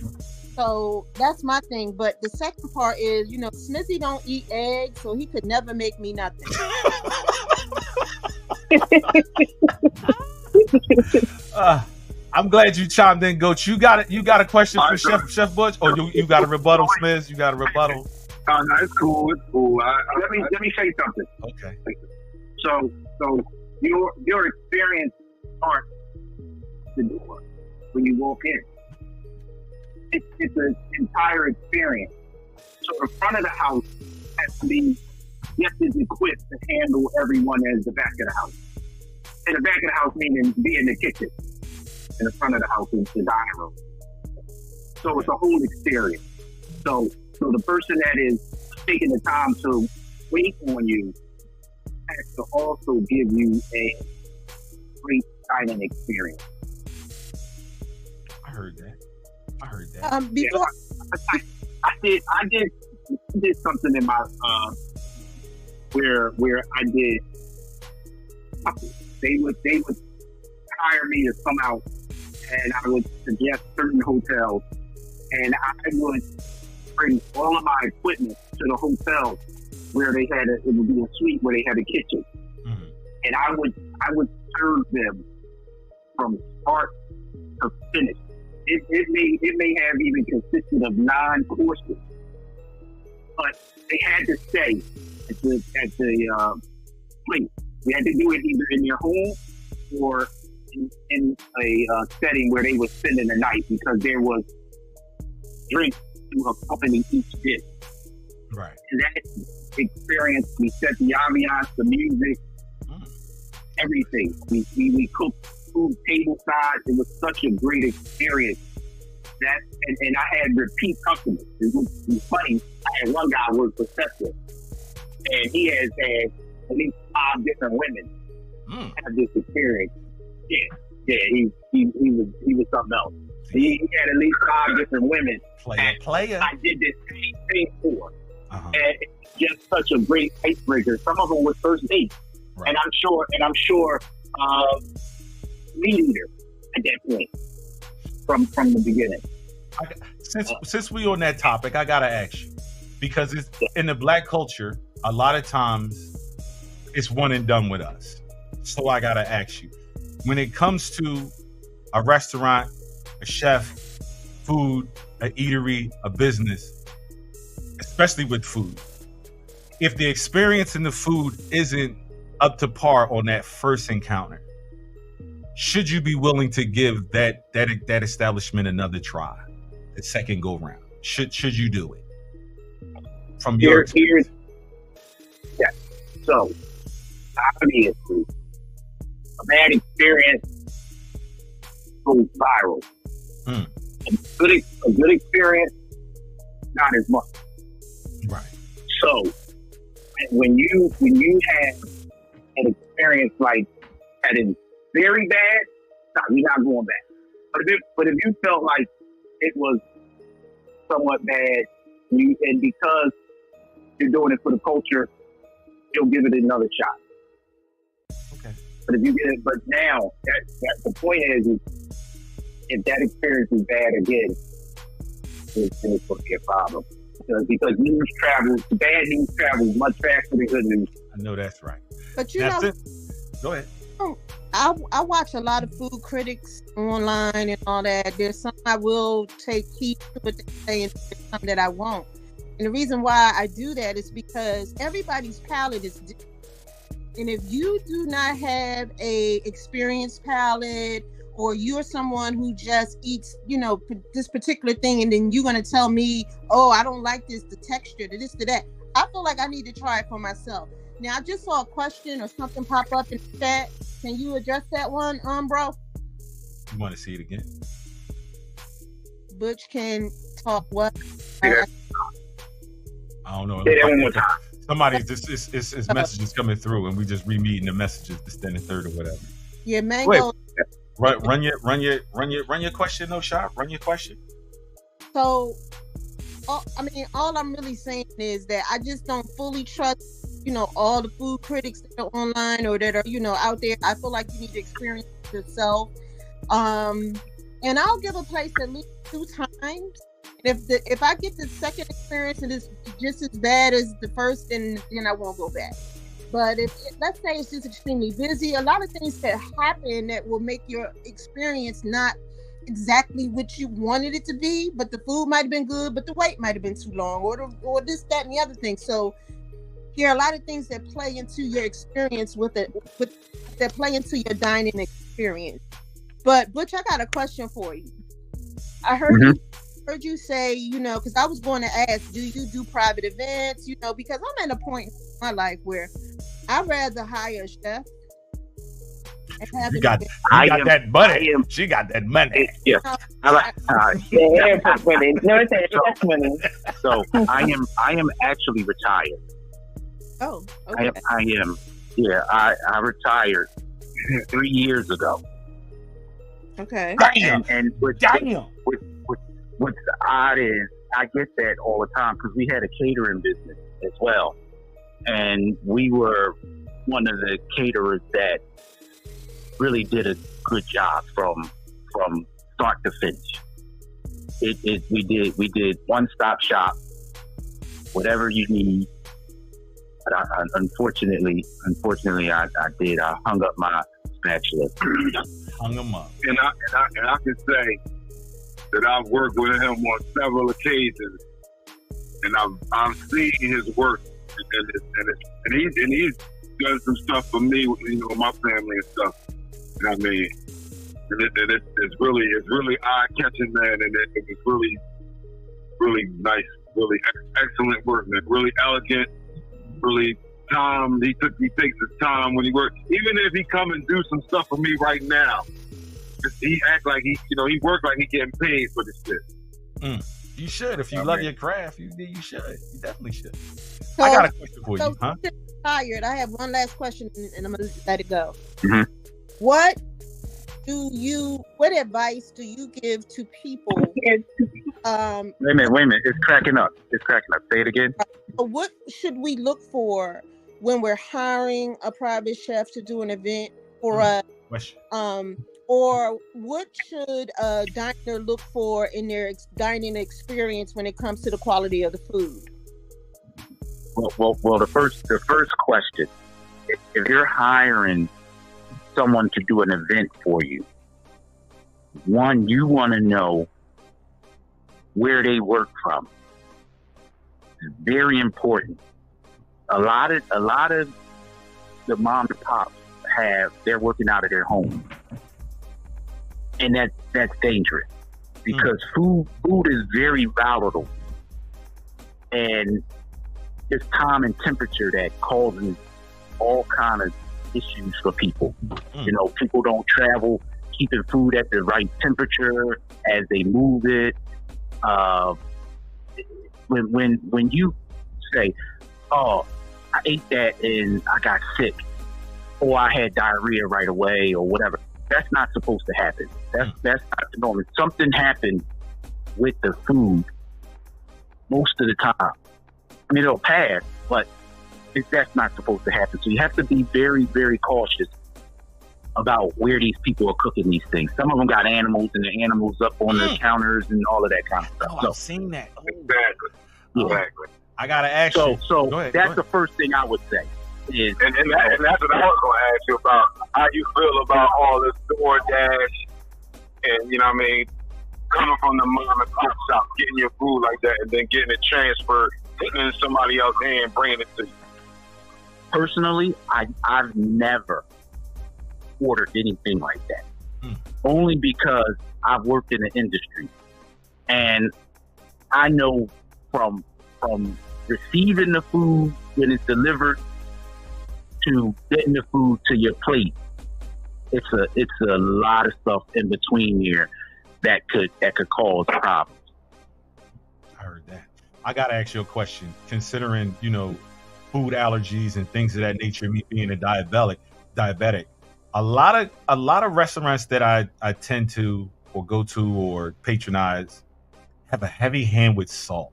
So that's my thing. But the second part is, Smithy don't eat eggs, so he could never make me nothing. I'm glad you chimed in, Goat. You got a question for Chef Butch, or you got a rebuttal, Smith? You got a rebuttal? No, it's cool. Let me say something. Okay. So your experience starts the door when you walk in. It's an entire experience. So the front of the house has to be just as equipped to handle everyone as the back of the house. And the back of the house meaning being the kitchen, and the front of the house is the dining room. So it's a whole experience. So the person that is taking the time to wait on you has to also give you a great dining experience. I heard that. Before I did something in my where I did. They would hire me to come out, and I would suggest certain hotels, and I would bring all of my equipment to the hotel where they had it would be a suite where they had a kitchen, and I would serve them from start to finish. It may have even consisted of 9 courses, but they had to stay at the place. You had to do it either in your home or in a setting where they were spending the night, because there was drinks to accompany each dish. Right. And that experience, we set the ambiance, the music, everything. We cooked food table side. It was such a great experience. And I had repeat customers. It was funny. I had one guy work for Cessna, and he has had at least 5 different women have this experience. Yeah, he was something else. He had at least 5 different women. Player. I did this same thing for. and it's just such a great icebreaker. Some of them were first dates, and I'm sure, meat eater at that point from the beginning. Since we on that topic, I gotta ask you, because it's in the Black culture, a lot of times it's one and done with us. So I gotta ask you, when it comes to a restaurant, a chef, food, an eatery, a business, especially with food, if the experience in the food isn't up to par on that first encounter, should you be willing to give that establishment another try, the second go round? Should you do it? From your experience? Yeah. So obviously, a bad experience goes viral. A good experience, not as much. Right. So when you have an experience like that is very bad, no, you're not going back. But if you felt like it was somewhat bad, and because you're doing it for the culture, you'll give it another shot. Okay. But if you get it, but now that the point is if that experience is bad again, it's going to be a problem. Because news travels, bad news travels much faster than good news. I know that's right. But you know, go ahead. I watch a lot of food critics online and all that. There's some I will take heed to what they say, and there's some that I won't. And the reason why I do that is because everybody's palate is different. And if you do not have a experienced palate, or you're someone who just eats, this particular thing, and then you're going to tell me, oh, I don't like this, the texture, the this, the that. I feel like I need to try it for myself. Now, I just saw a question or something pop up in the chat. Can you address that one, bro? You want to see it again? Butch can talk what? Yeah. I don't know. Say that one more time. Somebody's just it's messages coming through, and we just remeeting the messages, the stand and third or whatever. Yeah, Mango. Run your question, no shot. Run your question. So, all I'm really saying is that I just don't fully trust, all the food critics that are online or that are, out there. I feel like you need to experience it yourself. And I'll give a place at least 2 times. If I get the second experience and it's just as bad as the first, then I won't go back. But let's say it's just extremely busy, a lot of things can happen that will make your experience not exactly what you wanted it to be. But the food might have been good, but the wait might have been too long, or this, that, and the other thing. So there are a lot of things that play into your experience that play into your dining experience. But Butch, I got a question for you. I heard you say, because I was going to ask, do you do private events? Because I'm at a point in my life where I'd rather hire a chef. You got that money. She got that money. Yeah. So I am actually retired. Oh, okay. I am. Yeah, I retired 3 years ago. Okay. And what's odd is I get that all the time because we had a catering business as well, and we were one of the caterers that really did a good job from start to finish. We did one-stop shop, whatever you need. But unfortunately, I did. I hung up my spatula. Hung him up. And I can say that I've worked with him on several occasions, and I've seen his work, and he's done some stuff for me, my family and stuff. You know what I mean? And it's really eye-catching, man, and it was really, really nice, really excellent work, man. Really elegant, really time. He takes his time when he works. Even if he come and do some stuff for me right now, he act like he work like he getting paid for this shit. You should. If you love your craft, you should. You definitely should. So, I got a question for you, huh? Tired. I have one last question, and I'm gonna let it go. Mm-hmm. What advice do you give to people? Wait a minute. It's cracking up. Say it again. what should we look for when we're hiring a private chef to do an event for us? Or what should a diner look for in their dining experience when it comes to the quality of the food? Well, the first question: if you're hiring someone to do an event for you, one, you want to know where they work from. It's very important. A lot of the mom and pops they're working out of their home, and that's dangerous because food is very volatile, and it's time and temperature that causes all kind of issues for people. You know, people don't travel keeping food at the right temperature as they move it. When you say, "Oh, I ate that and I got sick," or "I had diarrhea right away," or whatever, that's not supposed to happen. That's not the norm. If something happened with the food, most of the time, I mean, it'll pass, but that's not supposed to happen. So you have to be very, very cautious about where these people are cooking these things. Some of them got animals, and the animals up on the counters and all of that kind of stuff. I've seen that. Exactly. Exactly. I gotta ask you. So go ahead, that's the first thing I would say. Is, and that's what I was going to ask you about. How you feel about all this DoorDash and, you know what I mean, coming from the mom and pop shop, getting your food like that, and then getting it transferred, putting it in somebody else's hand, bringing it to you? Personally, I've never ordered anything like that. Only because I've worked in the industry, and I know from receiving the food when it's delivered to getting the food to your plate, it's a lot of stuff in between here that could cause problems. I heard that. I gotta ask you a question. Considering, you know, food allergies and things of that nature, me being a diabetic, a lot of restaurants that I tend to or go to or patronize have a heavy hand with salt.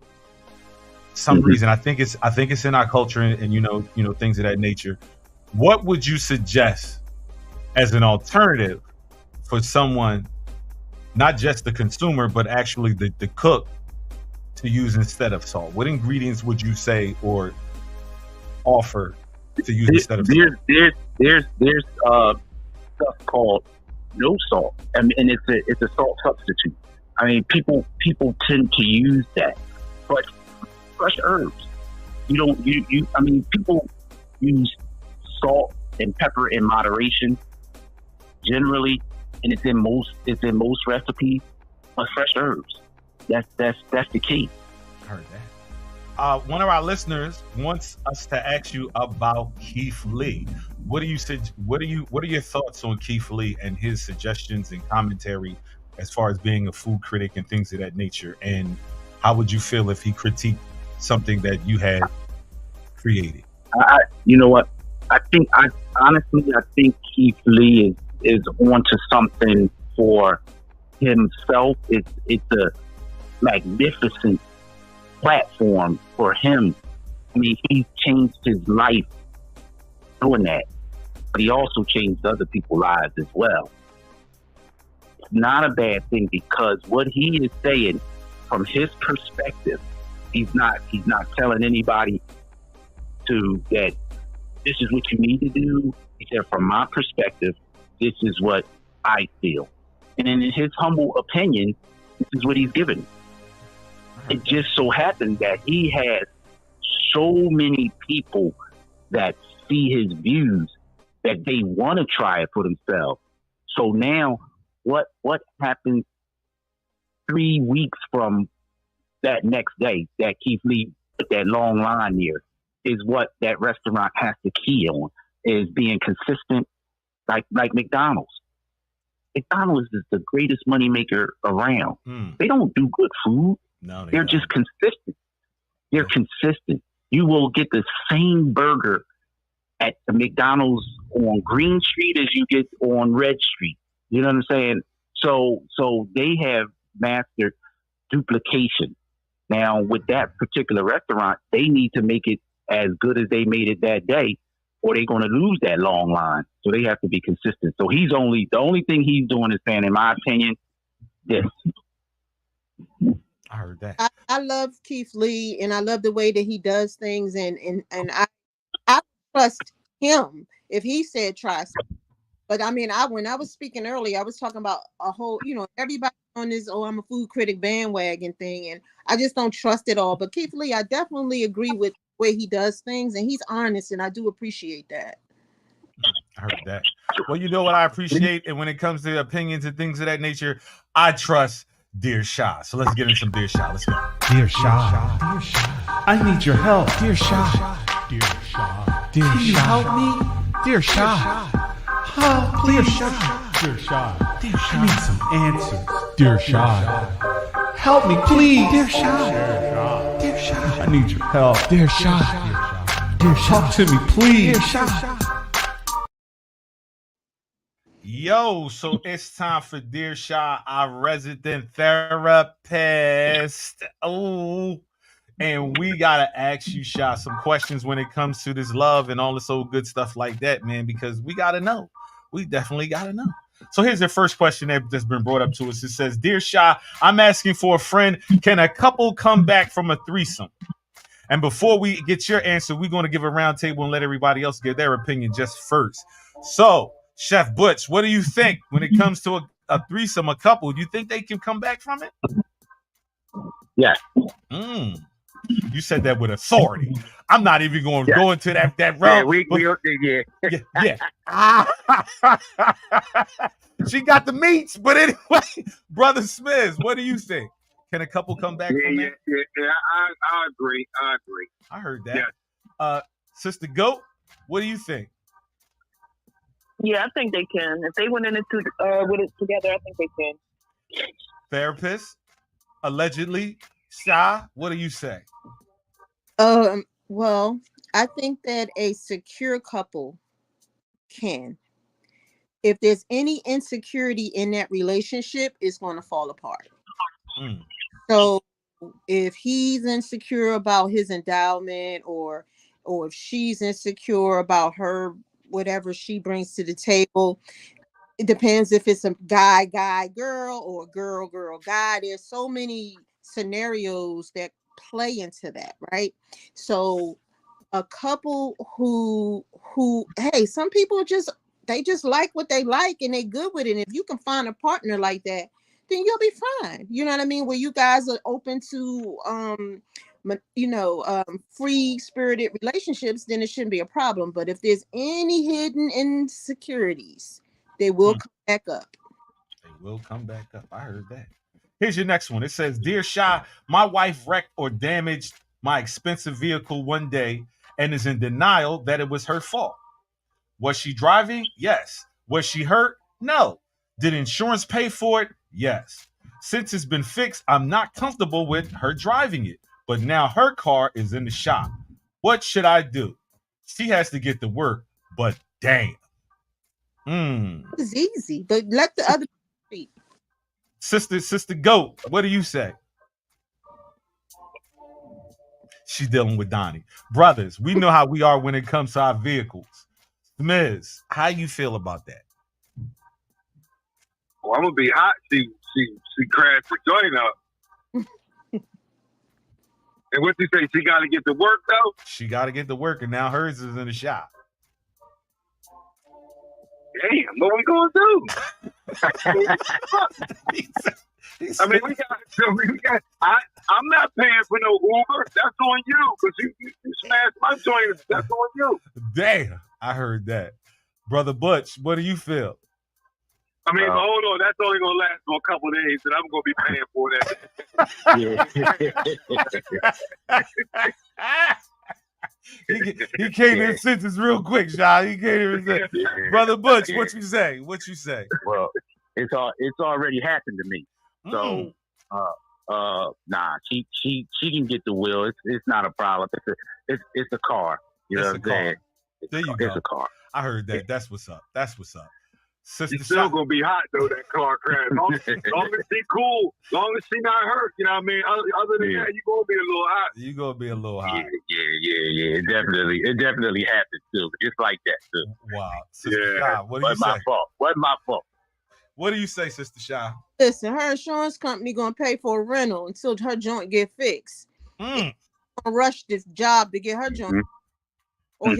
Some reason I think it's in our culture and you know things of that nature. What would you suggest as an alternative for someone, not just the consumer, but actually the cook, to use instead of salt? What ingredients would you say or offer to use instead of salt? There's stuff called no salt, and it's a salt substitute. I mean, people tend to use that, but fresh herbs. I mean, people use salt and pepper in moderation generally, and it's in most recipes. But fresh herbs, that's the key. I heard that. One of our listeners wants us to ask you about Keith Lee. What are your thoughts on Keith Lee and his suggestions and commentary as far as being a food critic and things of that nature? And how would you feel if he critiqued something that you had created? You know what? I think Keith Lee is onto something for himself. It's a magnificent platform for him. I mean, he changed his life doing that, but he also changed other people's lives as well. It's not a bad thing, because what he is saying from his perspective, he's not telling anybody that this is what you need to do. He said, from my perspective, this is what I feel. And in his humble opinion, this is what he's given. It just so happened that he has so many people that see his views that they want to try it for themselves. So now what happens 3 weeks from that next day that Keith Lee put that long line there is what that restaurant has to key on, is being consistent, like McDonald's. McDonald's is the greatest moneymaker around. They don't do good food. No, they're just consistent. They're consistent. You will get the same burger at the McDonald's on Green Street as you get on Red Street. You know what I'm saying? So they have mastered duplication. Now, with that particular restaurant, they need to make it as good as they made it that day, or they're going to lose that long line. So they have to be consistent. So the only thing he's doing is saying, in my opinion, this. I heard that. I love Keith Lee, and I love the way that he does things, and I trust him if he said try something. But I mean, when I was speaking earlier, I was talking about a whole, everybody on this, I'm a food critic bandwagon thing, and I just don't trust it all. But Keith Lee, I definitely agree with the way he does things, and he's honest, and I do appreciate that. I heard that. Well, you know what I appreciate, and when it comes to opinions and things of that nature, I trust Dear Shah. So let's get into some Dear Shah. Let's go. Dear Shah. Dear Shah. I need your help. Dear Shah. Dear Shah. Dear Can you help me? Dear Shah. Please. Dear Shah. Dear Shah. Dear Shah. I need some answers. Dear Shah. Help me, please. Dear Shah. Dear Shah. I need your help. Dear Shah. Dear Shah. Talk to me, please. Dear Shah. Yo, so it's time for Dear Shah, our resident therapist. Oh, and we gotta ask you, Shah, some questions when it comes to this love and all this old good stuff like that, man, because we gotta know. We definitely gotta know. So here's the first question that's been brought up to us. It says, Dear Shah, I'm asking for a friend. Can a couple come back from a threesome? And before we get your answer, we're going to give a round table and let everybody else give their opinion just first. So, Chef Butch, what do you think when it comes to a threesome, a couple? Do you think they can come back from it? Yeah. You said that with authority. I'm not even going to go into that realm. Yeah. She got the meats, but anyway, Brother Smith, what do you think? Can a couple come back from that? Yeah, I agree. I heard that. Yeah. Sister Goat, what do you think? Yeah, I think they can. If they went in it with it together, I think they can. Therapist, allegedly. Shah, what do you say? Well, I think that a secure couple can. If there's any insecurity in that relationship, it's going to fall apart. So if he's insecure about his endowment, or if she's insecure about her, whatever she brings to the table, it depends if it's a guy girl or girl guy. There's so many scenarios that play into that, right? So a couple who hey, some people they just like what they like and they good with it. And if you can find a partner like that, then you'll be fine. You know what I mean? Where you guys are open to free spirited relationships, then it shouldn't be a problem. But if there's any hidden insecurities, they will come back up. They will come back up. I heard that. Here's your next one. It says, Dear Shah, my wife wrecked or damaged my expensive vehicle one day and is in denial that it was her fault. Was she driving? Yes. Was she hurt? No. Did insurance pay for it? Yes. Since it's been fixed, I'm not comfortable with her driving it. But now her car is in the shop. What should I do? She has to get to work, but damn. It's easy, but let the other speak. Sister Goat, what do you say? She's dealing with Donnie. Brothers, we know how we are when it comes to our vehicles. Miz, how you feel about that? Well, I'm gonna be hot. She crashed the joint up. And what you say? She got to get to work though. She got to get to work, and now hers is in the shop. Damn, what we gonna do? I mean, we got. I'm not paying for no Uber. That's on you because you smashed my joint. That's on you. Damn, I heard that, Brother Butch. What do you feel? I mean, but hold on. That's only gonna last for a couple of days, and I'm gonna be paying for that. He came in sentences real quick, Sean. He can't even say. Brother Butch, what you say? What you say? Well, it's already happened to me. So, nah, she can get the wheel. It's not a problem. It's a car. You know what I'm saying? There you go. It's a car. I heard that. That's what's up. Sister She's still Shot. gonna be hot though. That car crash. Long as she cool, long as she not hurt. You know what I mean? Other than that, you gonna be a little hot. You gonna be a little hot. Yeah. It definitely happened too. Just like that too. Wow. Sister Shot, what do you say? Wasn't my fault. What do you say, Sister Shot? Listen, her insurance company gonna pay for a rental until her joint get fixed. Gonna rush this job to get her joint. Or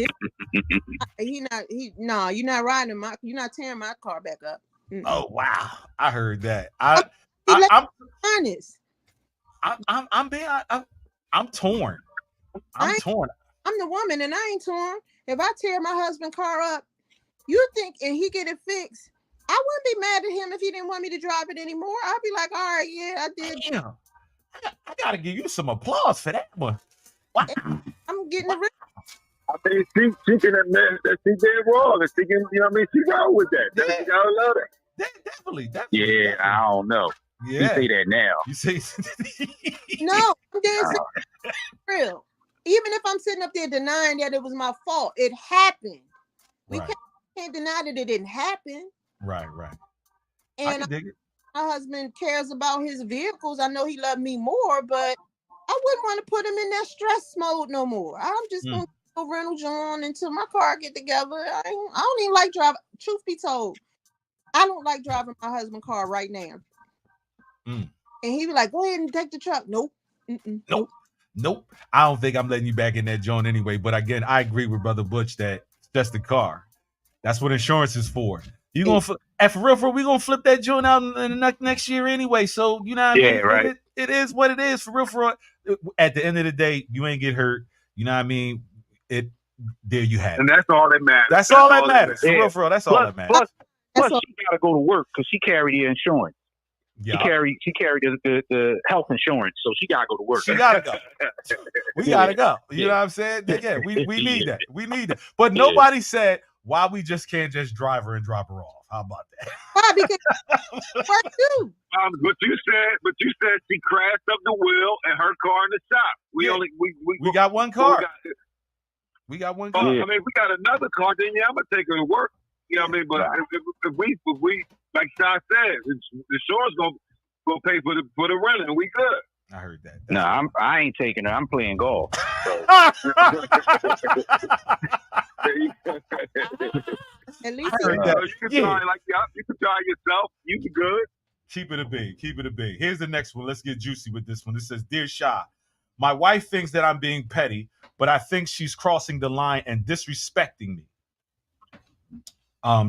you're not riding you're not tearing my car back up. Oh wow, I heard that. I'm honest. I'm torn. I'm torn. I'm the woman and I ain't torn. If I tear my husband's car up, you think and he get it fixed, I wouldn't be mad at him if he didn't want me to drive it anymore. I'd be like, all right, yeah, I did. Damn. I gotta give you some applause for that one. Wow. I'm getting the I mean, she can admit that she did wrong, and she can, you know what I mean? She wrong with that. Yeah. You gotta love that. Definitely. Yeah, I don't know. Yeah. You say that now. You say no, I'm dead real. Even if I'm sitting up there denying that it was my fault, it happened. We can't deny that it didn't happen. Right. And my husband cares about his vehicles. I know he loved me more, but I wouldn't want to put him in that stress mode no more. I'm just gonna go rental John until my car get together. I don't even like driving. Truth be told, I don't like driving my husband's car right now. And he be like, "Go ahead and take the truck." Nope. Nope. I don't think I'm letting you back in that joint anyway. But again, I agree with Brother Butch that it's just the car. That's what insurance is for. You gonna and for real, we gonna flip that joint out in the next year anyway. So you know what I mean? Right. It is what it is. For real. At the end of the day, you ain't get hurt. You know what I mean? There you have it. And that's all that matters. That's all that matters. For real. That's all that matters. Plus she gotta go to work because she carried the insurance. Yeah. She carried the health insurance, so she gotta go to work. She gotta go. We gotta go. You know what I'm saying? Yeah, we need that. We need that. But nobody said why we just can't just drive her and drop her off. How about that? Why? Because work too. But you said she crashed up the wheel and her car in the shop. We got one car. We got one car. I mean, if we got another car, then I'm gonna take her to work. You know what I mean? But if we like Sean said, the insurance gonna pay for the rental, and we good. I heard that. No, I ain't taking her. I'm playing golf. So. At least you can try yourself. You be good. Keep it a big. Here's the next one. Let's get juicy with this one. It says, "Dear Shah, my wife thinks that I'm being petty, but I think she's crossing the line and disrespecting me.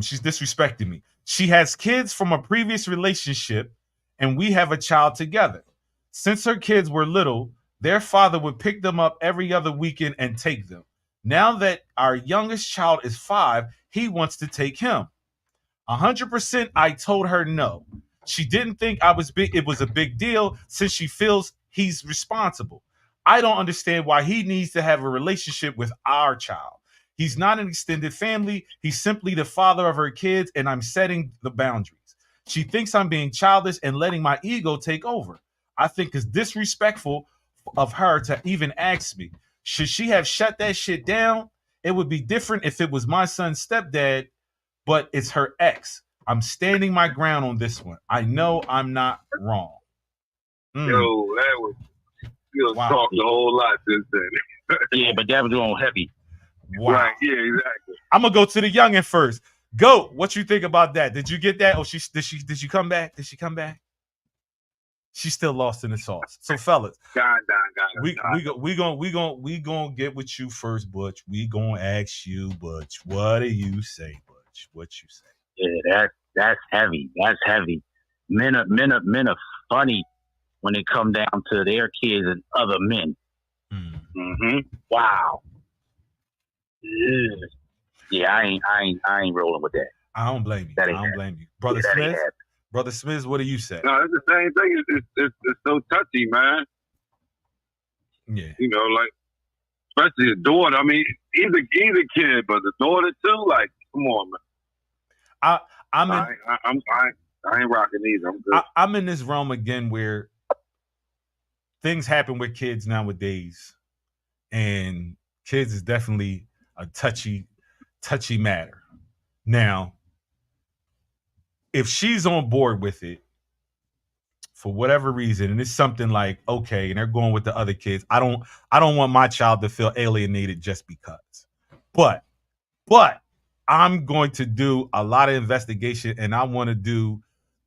She's disrespecting me. She has kids from a previous relationship, and we have a child together. Since her kids were little, their father would pick them up every other weekend and take them. Now that our youngest child is 5, he wants to take him. 100% I told her no. She didn't think it was a big deal since she feels he's responsible. I don't understand why he needs to have a relationship with our child. He's not an extended family. He's simply the father of her kids, and I'm setting the boundaries. She thinks I'm being childish and letting my ego take over. I think it's disrespectful of her to even ask me. Should she have shut that shit down? It would be different if it was my son's stepdad, but it's her ex. I'm standing my ground on this one. I know I'm not wrong." Yo, that was talked a whole lot since then. Yeah, but that was on heavy. Wow. Right, yeah, exactly. I'm gonna go to the youngin' first. Go. What you think about that? Did you get that? Or did she come back? Did she come back? She's still lost in the sauce. So fellas, we gonna get with you first, Butch. We gonna ask you, Butch. What do you say, Butch? What you say? Yeah, that's heavy. That's heavy. Men are funny when it come down to their kids and other men. Wow. Yeah, I ain't rolling with that. I don't blame you. I don't blame you, Brother Smith. Brother Smith, what do you say? No, it's the same thing. It's so touchy, man. Yeah. You know, like especially the daughter. I mean, either kid, but the daughter too. Like, come on, man. I ain't rocking either. I'm good. I'm in this realm again where things happen with kids nowadays, and kids is definitely a touchy matter. Now, if she's on board with it for whatever reason, and it's something like, okay, and they're going with the other kids, I don't want my child to feel alienated just because. But I'm going to do a lot of investigation, and I want to do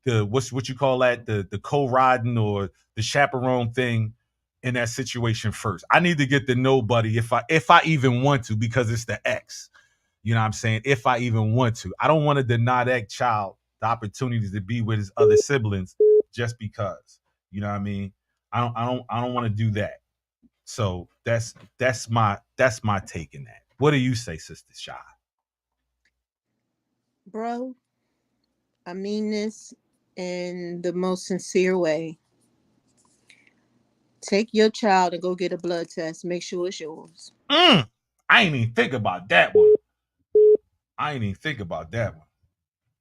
the what you call that, the co-riding or the chaperone thing in that situation first. I need to get to know Buddy if I even want to, because it's the ex. You know what I'm saying? If I even want to. I don't want to deny that child the opportunities to be with his other siblings just because. You know what I mean? I don't want to do that. So that's my take in that. What do you say, Sister Shy? Bro, I mean this in the most sincere way. Take your child and go get a blood test. Make sure it's yours. I ain't even think about that one.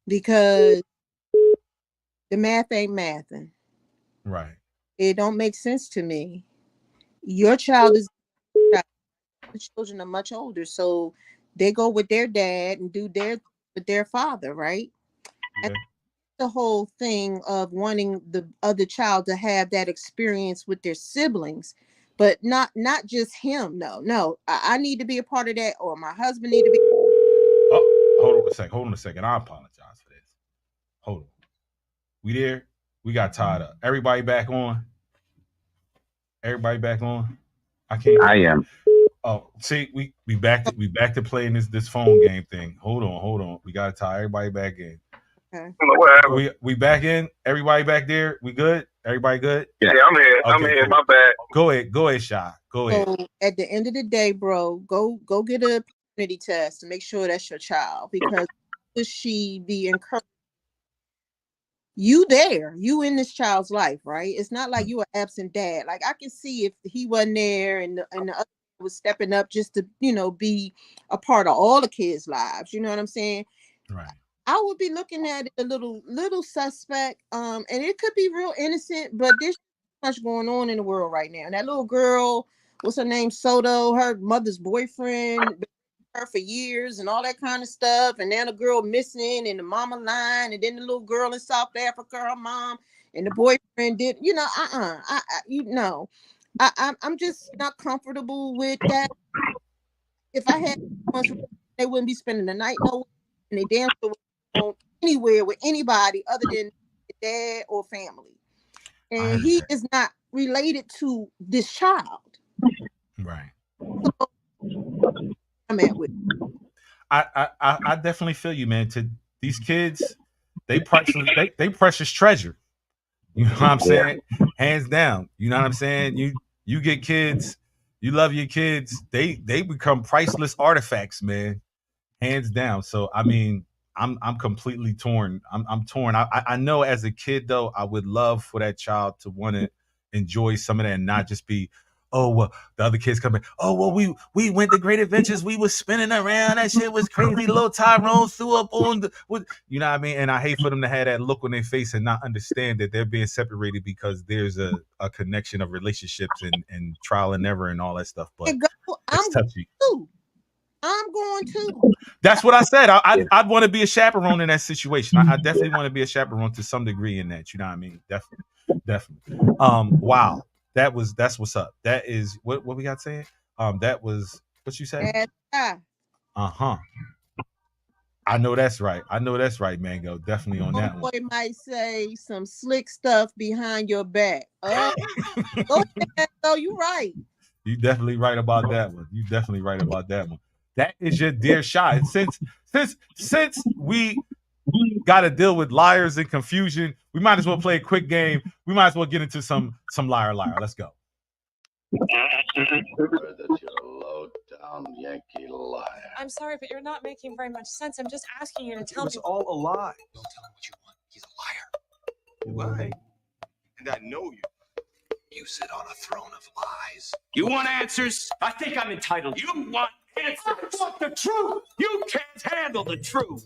Because the math ain't mathing. Right. It don't make sense to me. Your child is, the children are much older, so they go with their dad and do with their father, right? Okay. And the whole thing of wanting the other child to have that experience with their siblings, but not just him. No, I need to be a part of that, or my husband need to be. Oh, hold on a second. I apologize for this. Hold on. We there? We got tied up. Everybody back on? I can't. I am. Oh, see, we back to playing this phone game thing. Hold on. We gotta tie everybody back in. Okay. We back in. Everybody back there. We good? Everybody good? Yeah, I'm here. Okay, I'm here. cool. My bad. Go ahead, Shy. Go ahead. So at the end of the day, bro, go get a paternity test to make sure that's your child, because should she be encouraged? You in this child's life, right? It's not like you an absent dad. Like, I can see if he wasn't there and the other was stepping up just to, be a part of all the kids' lives. You know what I'm saying? Right. I would be looking at it a little suspect. And it could be real innocent, but there's so much going on in the world right now. And that little girl, what's her name? Soto, her mother's boyfriend, her for years and all that kind of stuff. And then the girl missing and the mama lying, and then the little girl in South Africa, her mom, and the boyfriend did, I'm just not comfortable with that. If I had ones, they wouldn't be spending the night nowhere, and they damn sure anywhere with anybody other than dad or family. And he is not related to this child. Right. So, I'm at with. I definitely feel you, man. To these kids, they precious treasure. You know what I'm saying? Hands down. You know what I'm saying? You get kids, you love your kids, they become priceless artifacts, man. Hands down. So I mean, I'm completely torn. I'm torn. I know as a kid though, I would love for that child to want to enjoy some of that and not just be, oh well, the other kids coming, oh well, we went to Great Adventures, we was spinning around, that shit was crazy. Little Tyrone threw up on you know what I mean? And I hate for them to have that look on their face and not understand that they're being separated because there's a connection of relationships and trial and error and all that stuff. But it's touchy. I'm going to. That's what I said. I'd want to be a chaperone in that situation. I definitely want to be a chaperone to some degree in that. You know what I mean? Definitely. Wow. That's what's up. That is what we got saying. That was what you said. Uh-huh. I know that's right. Mango. Definitely on that one. Boy might say some slick stuff behind your back. Oh, go ahead. So you're right. You definitely right about that one. That is your dear shot. Since we got to deal with liars and confusion, we might as well play a quick game. We might as well get into some liar. Let's go. That you're a low-down Yankee liar. I'm sorry, but you're not making very much sense. I'm just asking you to tell me. It's all a lie. Don't tell him what you want. He's a liar. Lie. And I know you. You sit on a throne of lies. You want answers? I think I'm entitled. You want answers? I want the truth. You can't handle the truth.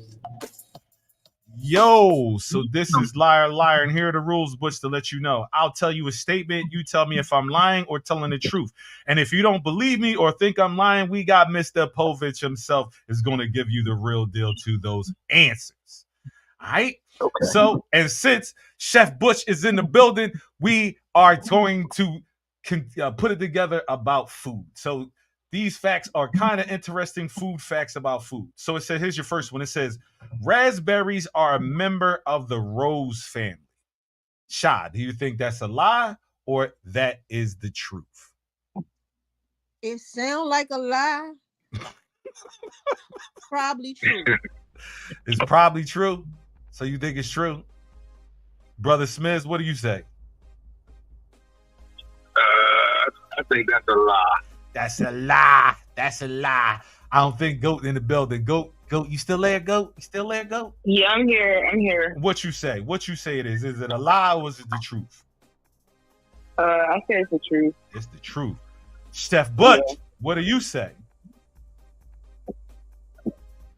Yo, so this is liar, and here are the rules, Butch, to let you know. I'll tell you a statement. You tell me if I'm lying or telling the truth. And if you don't believe me or think I'm lying, we got Mr. Povich himself is going to give you the real deal to those answers. All right. Okay. So, and since Chef Butch is in the building, we are going to put it together about food. So these facts are kind of interesting food facts about food. So it says, here's your first one. It says, raspberries are a member of the rose family. Sha, do you think that's a lie or that is the truth? It sounds like a lie. Probably true. It's probably true. So you think it's true? Brother Smith, what do you say? I think that's a lie. That's a lie. That's a lie. I don't think Goat in the building. Goat, you still there, Goat? You still there, Goat? Yeah, I'm here. What you say? What you say it is? Is it a lie or is it the truth? I say it's the truth. It's the truth. Chef Butch, what do you say?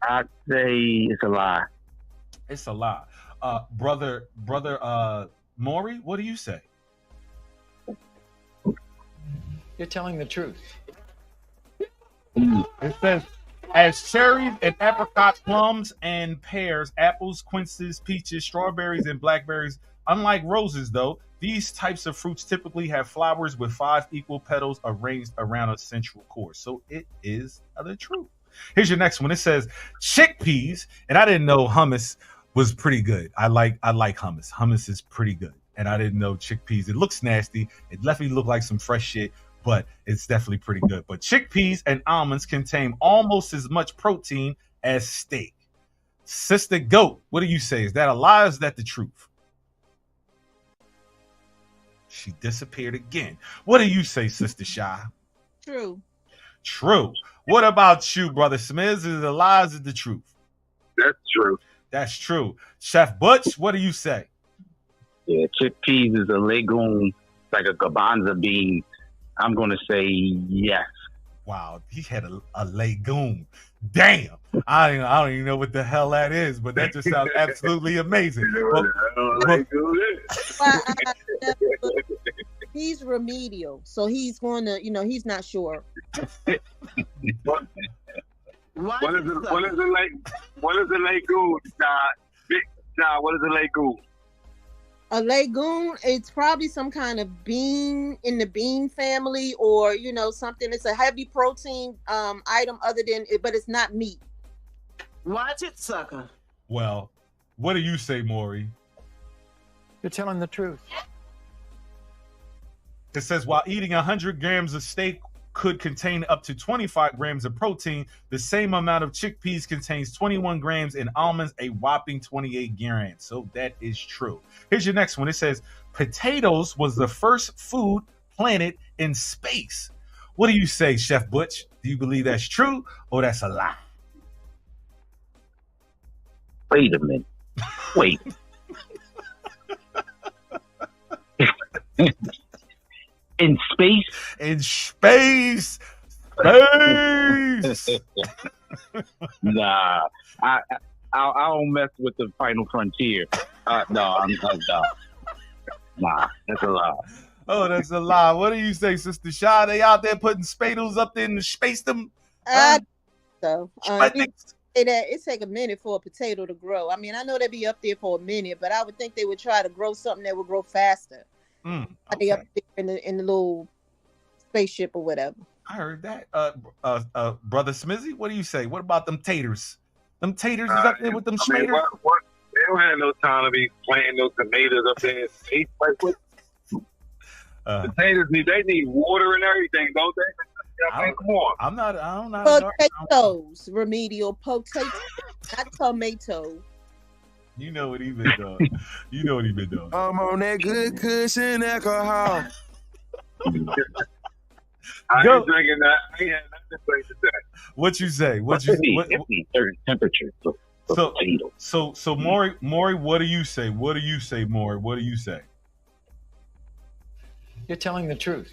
I'd say it's a lie. It's a lie. Brother Maury, what do you say? You're telling the truth. It says, as cherries and apricot, plums and pears, apples, quinces, peaches, strawberries, and blackberries, unlike roses, though, these types of fruits typically have flowers with 5 equal petals arranged around a central core. So it is the truth. Here's your next one. It says chickpeas, and I didn't know hummus was pretty good. I like hummus. Hummus is pretty good, and I didn't know chickpeas. It looks nasty. It definitely looked like some fresh shit, but it's definitely pretty good. But chickpeas and almonds contain almost as much protein as steak. Sister Goat, what do you say? Is that a lie or is that the truth? She disappeared again. What do you say, Sister Shy? True. True. What about you, Brother Smith? Is it a lie or is it the truth? That's true. That's true. Chef Butch, what do you say? Yeah, chickpeas is a legume, like a garbanzo bean. I'm going to say yes. Wow, he had a legume. Damn. I don't even know what the hell that is, but that just sounds absolutely amazing. He's remedial, so he's going to, he's not sure. What is a legume? Nah, what is a legume? A legume, it's probably some kind of bean in the bean family, or something. It's a heavy protein item other than it, but it's not meat. Watch it, sucker. Well, what do you say, Maury? You're telling the truth. It says while eating 100 grams of steak could contain up to 25 grams of protein, the same amount of chickpeas contains 21 grams and almonds a whopping 28 grams. So that is true. Here's your next one. It says potatoes was the first food planted in space. What do you say, Chef Butch? Do you believe that's true or that's a lie? Wait a minute. Wait. In space? In space. Space. Nah. I don't mess with the final frontier. No. Nah, that's a lie. Oh, that's a lie. What do you say, Sister Shaw? They out there putting spados up there in the space them? It take a minute for a potato to grow. I mean, I know they'd be up there for a minute, but I would think they would try to grow something that would grow faster. Okay. They up there in the little spaceship or whatever. I heard that. Brother Smizzy, what do you say? What about them taters? Them taters is up there with them schmaters? What? They don't have no time to be planting those tomatoes up there in space. Like, what? Potatoes they need water and everything, don't they? Come on. I don't know. Potatoes, remedial potatoes, not tomato. You know what he been doing. I'm on that good cushion alcohol. I ain't drinking that. I ain't had nothing to say to that. What you say? Certain temperature. So Maury, what do you say? What do you say, Maury? What do you say? You're telling the truth.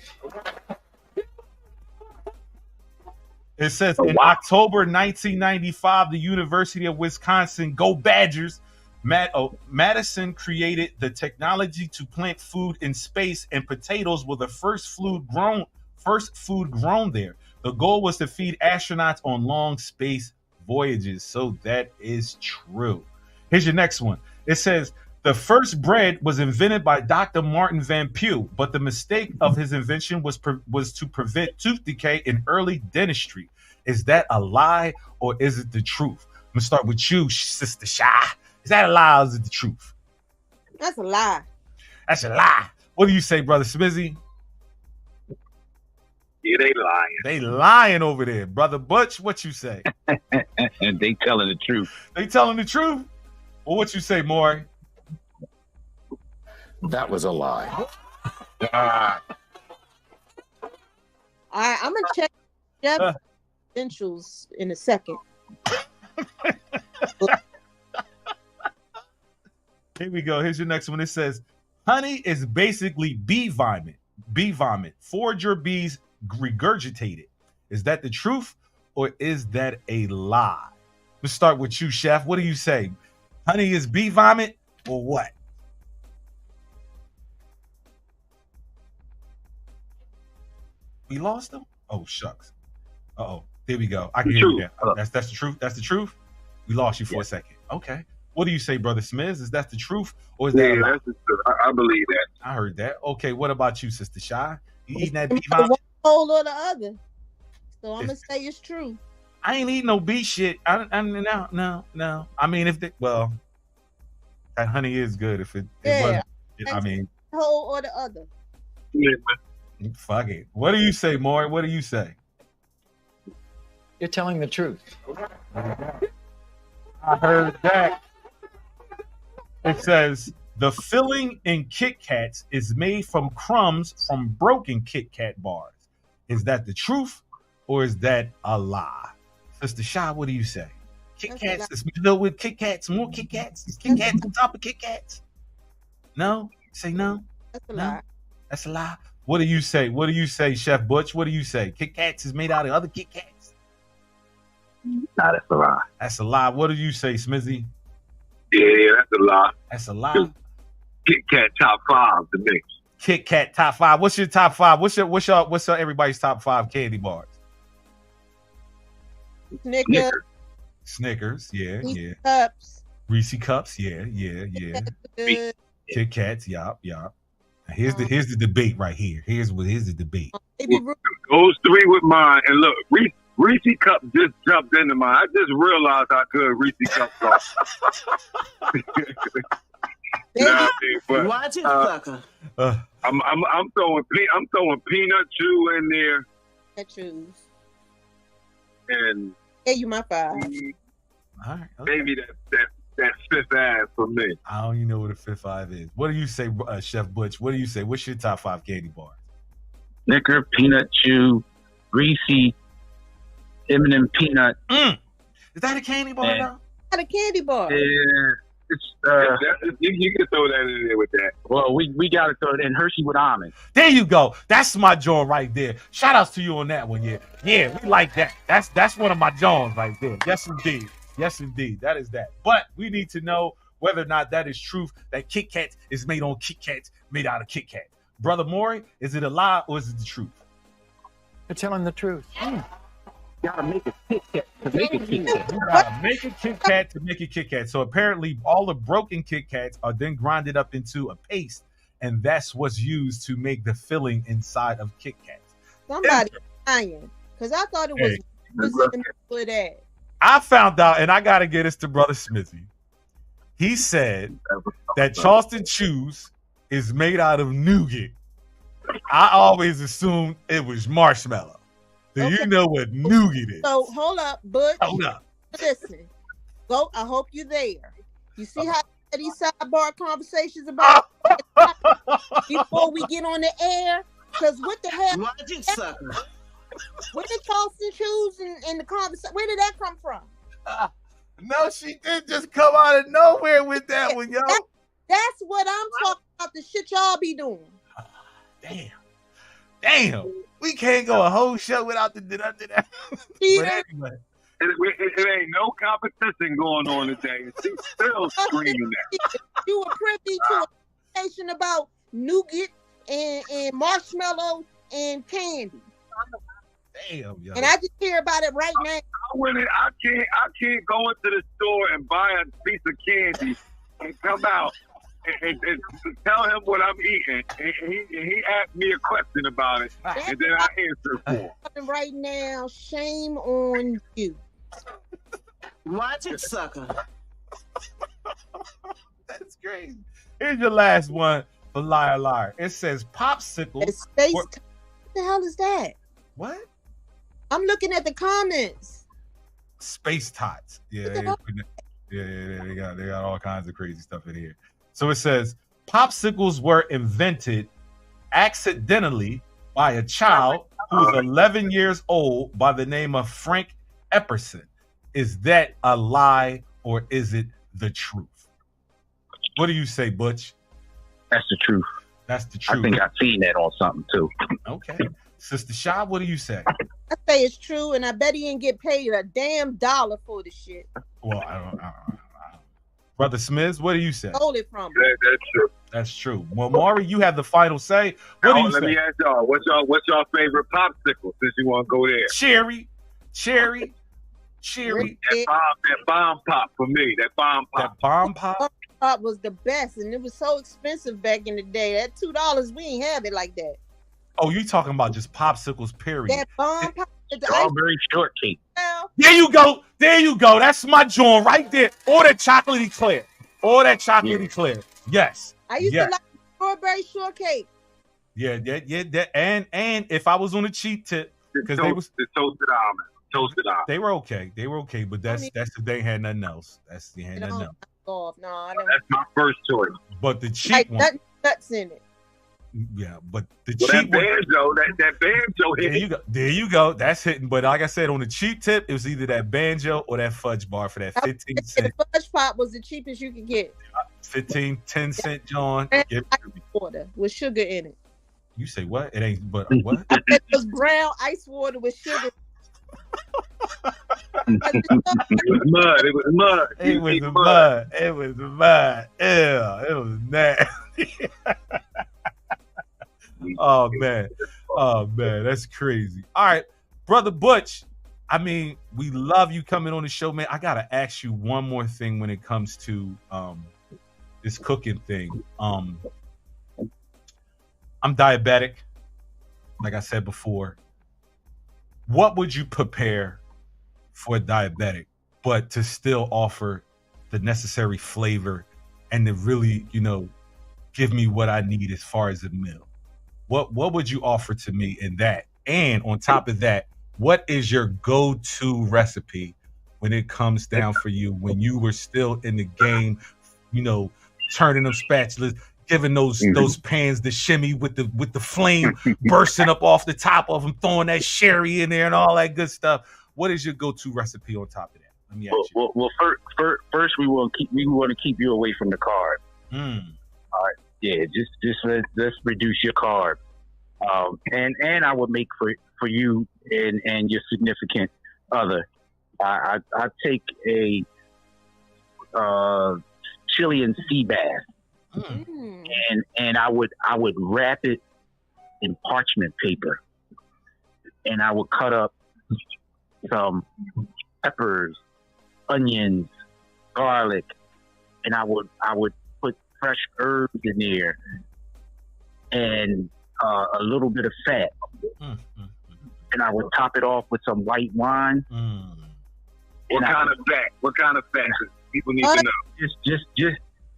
It says in October 1995, the University of Wisconsin, go Badgers, Madison created the technology to plant food in space, and potatoes were the first food grown there. The goal was to feed astronauts on long space voyages. So that is true. Here's your next one. It says, the first bread was invented by Dr. Martin Van Pew, but the mistake of his invention was to prevent tooth decay in early dentistry. Is that a lie or is it the truth? I'm gonna start with you, Sister Shy. Is that a lie or is it the truth? That's a lie. That's a lie. What do you say, Brother Smizzy? Yeah, they lying. They lying over there. Brother Butch, what you say? And they telling the truth. They telling the truth? Well, what you say, Maury? That was a lie. All right, I'm gonna check Jeff's credentials in a second. Here we go. Here's your next one. It says, honey is basically bee vomit. Bee vomit. Forage your bees regurgitate it. Is that the truth or is that a lie? Let's start with you, Chef. What do you say? Honey is bee vomit or what? We lost them? Oh, shucks. Uh-oh. There we go. I can hear you now. That's the truth. That's the truth. We lost you for a second. Okay. What do you say, Brother Smith? Is that the truth or is that a lie? That's the truth. I believe that. I heard that. Okay. What about you, Sister Shy? You eating that bee vomit? One whole or the other. So I'm gonna say it's true. I ain't eating no bee shit. No. I mean, if they, well, that honey is good. If it wasn't, I mean, whole or the other. Yeah. Fuck it. What do you say, Maury? What do you say? You're telling the truth. I heard that. It says the filling in Kit Kats is made from crumbs from broken Kit Kat bars. Is that the truth or is that a lie? Sister Shy, what do you say? Kit Kats is filled with Kit Kats, more Kit Kats. Is Kit Kats on top of Kit Kats? No? Say no? That's a lie. That's a lie. What do you say? What do you say, Chef Butch? What do you say? Kit Kats is made out of other Kit Kats? Nah, that's a lie. That's a lie. What do you say, Smizzy? Yeah, that's a lie. That's a lie. Kit Kat top 5 to me. Kit Kat top 5. What's your top 5? What's your everybody's top 5 candy bars? Snickers, yeah. Cups. Reese Cups, yeah. Kit Kats, yup. Here's the debate right here. Here's the debate. Those 3 with mine, and look, Reese Cup just jumped into mine. I just realized how good Reese Cup are. Watch it, sucker. I'm throwing peanut chew in there. That chews. And hey, you my 5. All right. Okay. Maybe that fifth ass for me. I don't even know what a fifth 5 is. What do you say, Chef Butch? What do you say? What's your top 5 candy bars? Snicker, peanut chew, Reese, M&M peanut. Is that a candy bar now? Not a candy bar. Yeah. You can throw that in there with that. Well, we got to throw it in Hershey with almonds. There you go. That's my joint right there. Shout outs to you on that one. Yeah, we like that. That's one of my joints right there. Yes, indeed. That is that. But we need to know whether or not that is truth, that Kit Kat is made on Kit Kats, made out of Kit Kat. Brother Maury, is it a lie or is it the truth? You're telling the truth. You gotta make a Kit Kat to make a Kit Kat. You gotta make a Kit Kat to make a Kit Kat. So apparently all the broken Kit Kats are then grinded up into a paste, and that's what's used to make the filling inside of Kit Kats. Somebody lying, because I thought it was for that. I found out, and I gotta get this to Brother Smithy. He said that Charleston Chews is made out of nougat. I always assumed it was marshmallow. Do you know what nougat is? So hold up, Butch. Hold up. Listen, go. I hope you're there. You see how these sidebar conversations about before we get on the air? Because what the hell? Watch it, sucker. Where did Charleston Chews and the conversation? Where did that come from? No, she didn't just come out of nowhere with that one, yo. That's what I'm talking about. The shit y'all be doing. Damn. We can't go a whole show without the that. But anyway. It ain't no competition going on today. She's still screaming that. You were privy to a conversation about nougat and marshmallow and candy. Damn, yo. And I just hear about it right now. I can't go into the store and buy a piece of candy and come out and tell him what I'm eating. And he asked me a question about it, and then I answer for him. Right now, shame on you. Watch it, sucker. That's crazy. Here's your last one for Liar Liar. It says popsicles. What the hell is that? What? I'm looking at the comments. Space tots. Yeah, they got all kinds of crazy stuff in here. So it says popsicles were invented accidentally by a child who's 11 years old by the name of Frank Epperson. Is that a lie or is it the truth? What do you say, Butch? That's the truth. That's the truth. I think I've seen that on something too. Okay. Sister Shaw, what do you say? I say it's true, and I bet he didn't get paid a damn dollar for the shit. Well, I don't. Brother Smith, what do you say? Stole it from him. That's true. That's true. Well, Maury, you have the final say. What do you say? Let me ask y'all. What's y'all favorite popsicle? Since you want to go there. Cherry. That bomb pop for me. That bomb pop. That bomb pop. Pop was the best, and it was so expensive back in the day. That $2, we ain't have it like that. Oh, you talking about just popsicles, period. That bomb pop. Strawberry shortcake. There you go. That's my joint right there. Or that chocolatey clear. Yes. I used to like strawberry shortcake. Yeah. And if I was on a cheat tip, because they was the toasted almond. They were okay, but that's if they ain't had nothing else. They had nothing else. No, I don't. That's my first choice. But the cheap one, nuts in it. Yeah, but the cheap that banjo hit. There you go. That's hitting. But like I said, on the cheap tip, it was either that banjo or that fudge bar for that 15 cent. The fudge pop was the cheapest you could get. 10 cent, John. Ice water with sugar in it. You say what? It ain't. But what? It was brown ice water with sugar. It was mud. It was mud. It was mud. Ew, it was nasty. Oh man, that's crazy. All right, Brother Butch, I mean, we love you coming on the show, man. I gotta ask you one more thing when it comes to this cooking thing. I'm diabetic, like I said before. What would you prepare for a diabetic, but to still offer the necessary flavor and to really, give me what I need as far as a meal? What would you offer to me in that? And on top of that, what is your go-to recipe when it comes down for you when you were still in the game, turning them spatulas, giving those pans the shimmy with the flame bursting up off the top of them, throwing that sherry in there and all that good stuff. What is your go-to recipe on top of that? Let me ask you. Well, first we want to keep you away from the carb. All right. Yeah, just let's reduce your carb, and I would make for you and your significant other. I take a Chilean sea bass, and I would wrap it in parchment paper, and I would cut up some peppers, onions, garlic, and I would put fresh herbs in there and a little bit of fat, and I would top it off with some white wine. What kind of fat? What kind of fat? People need to know.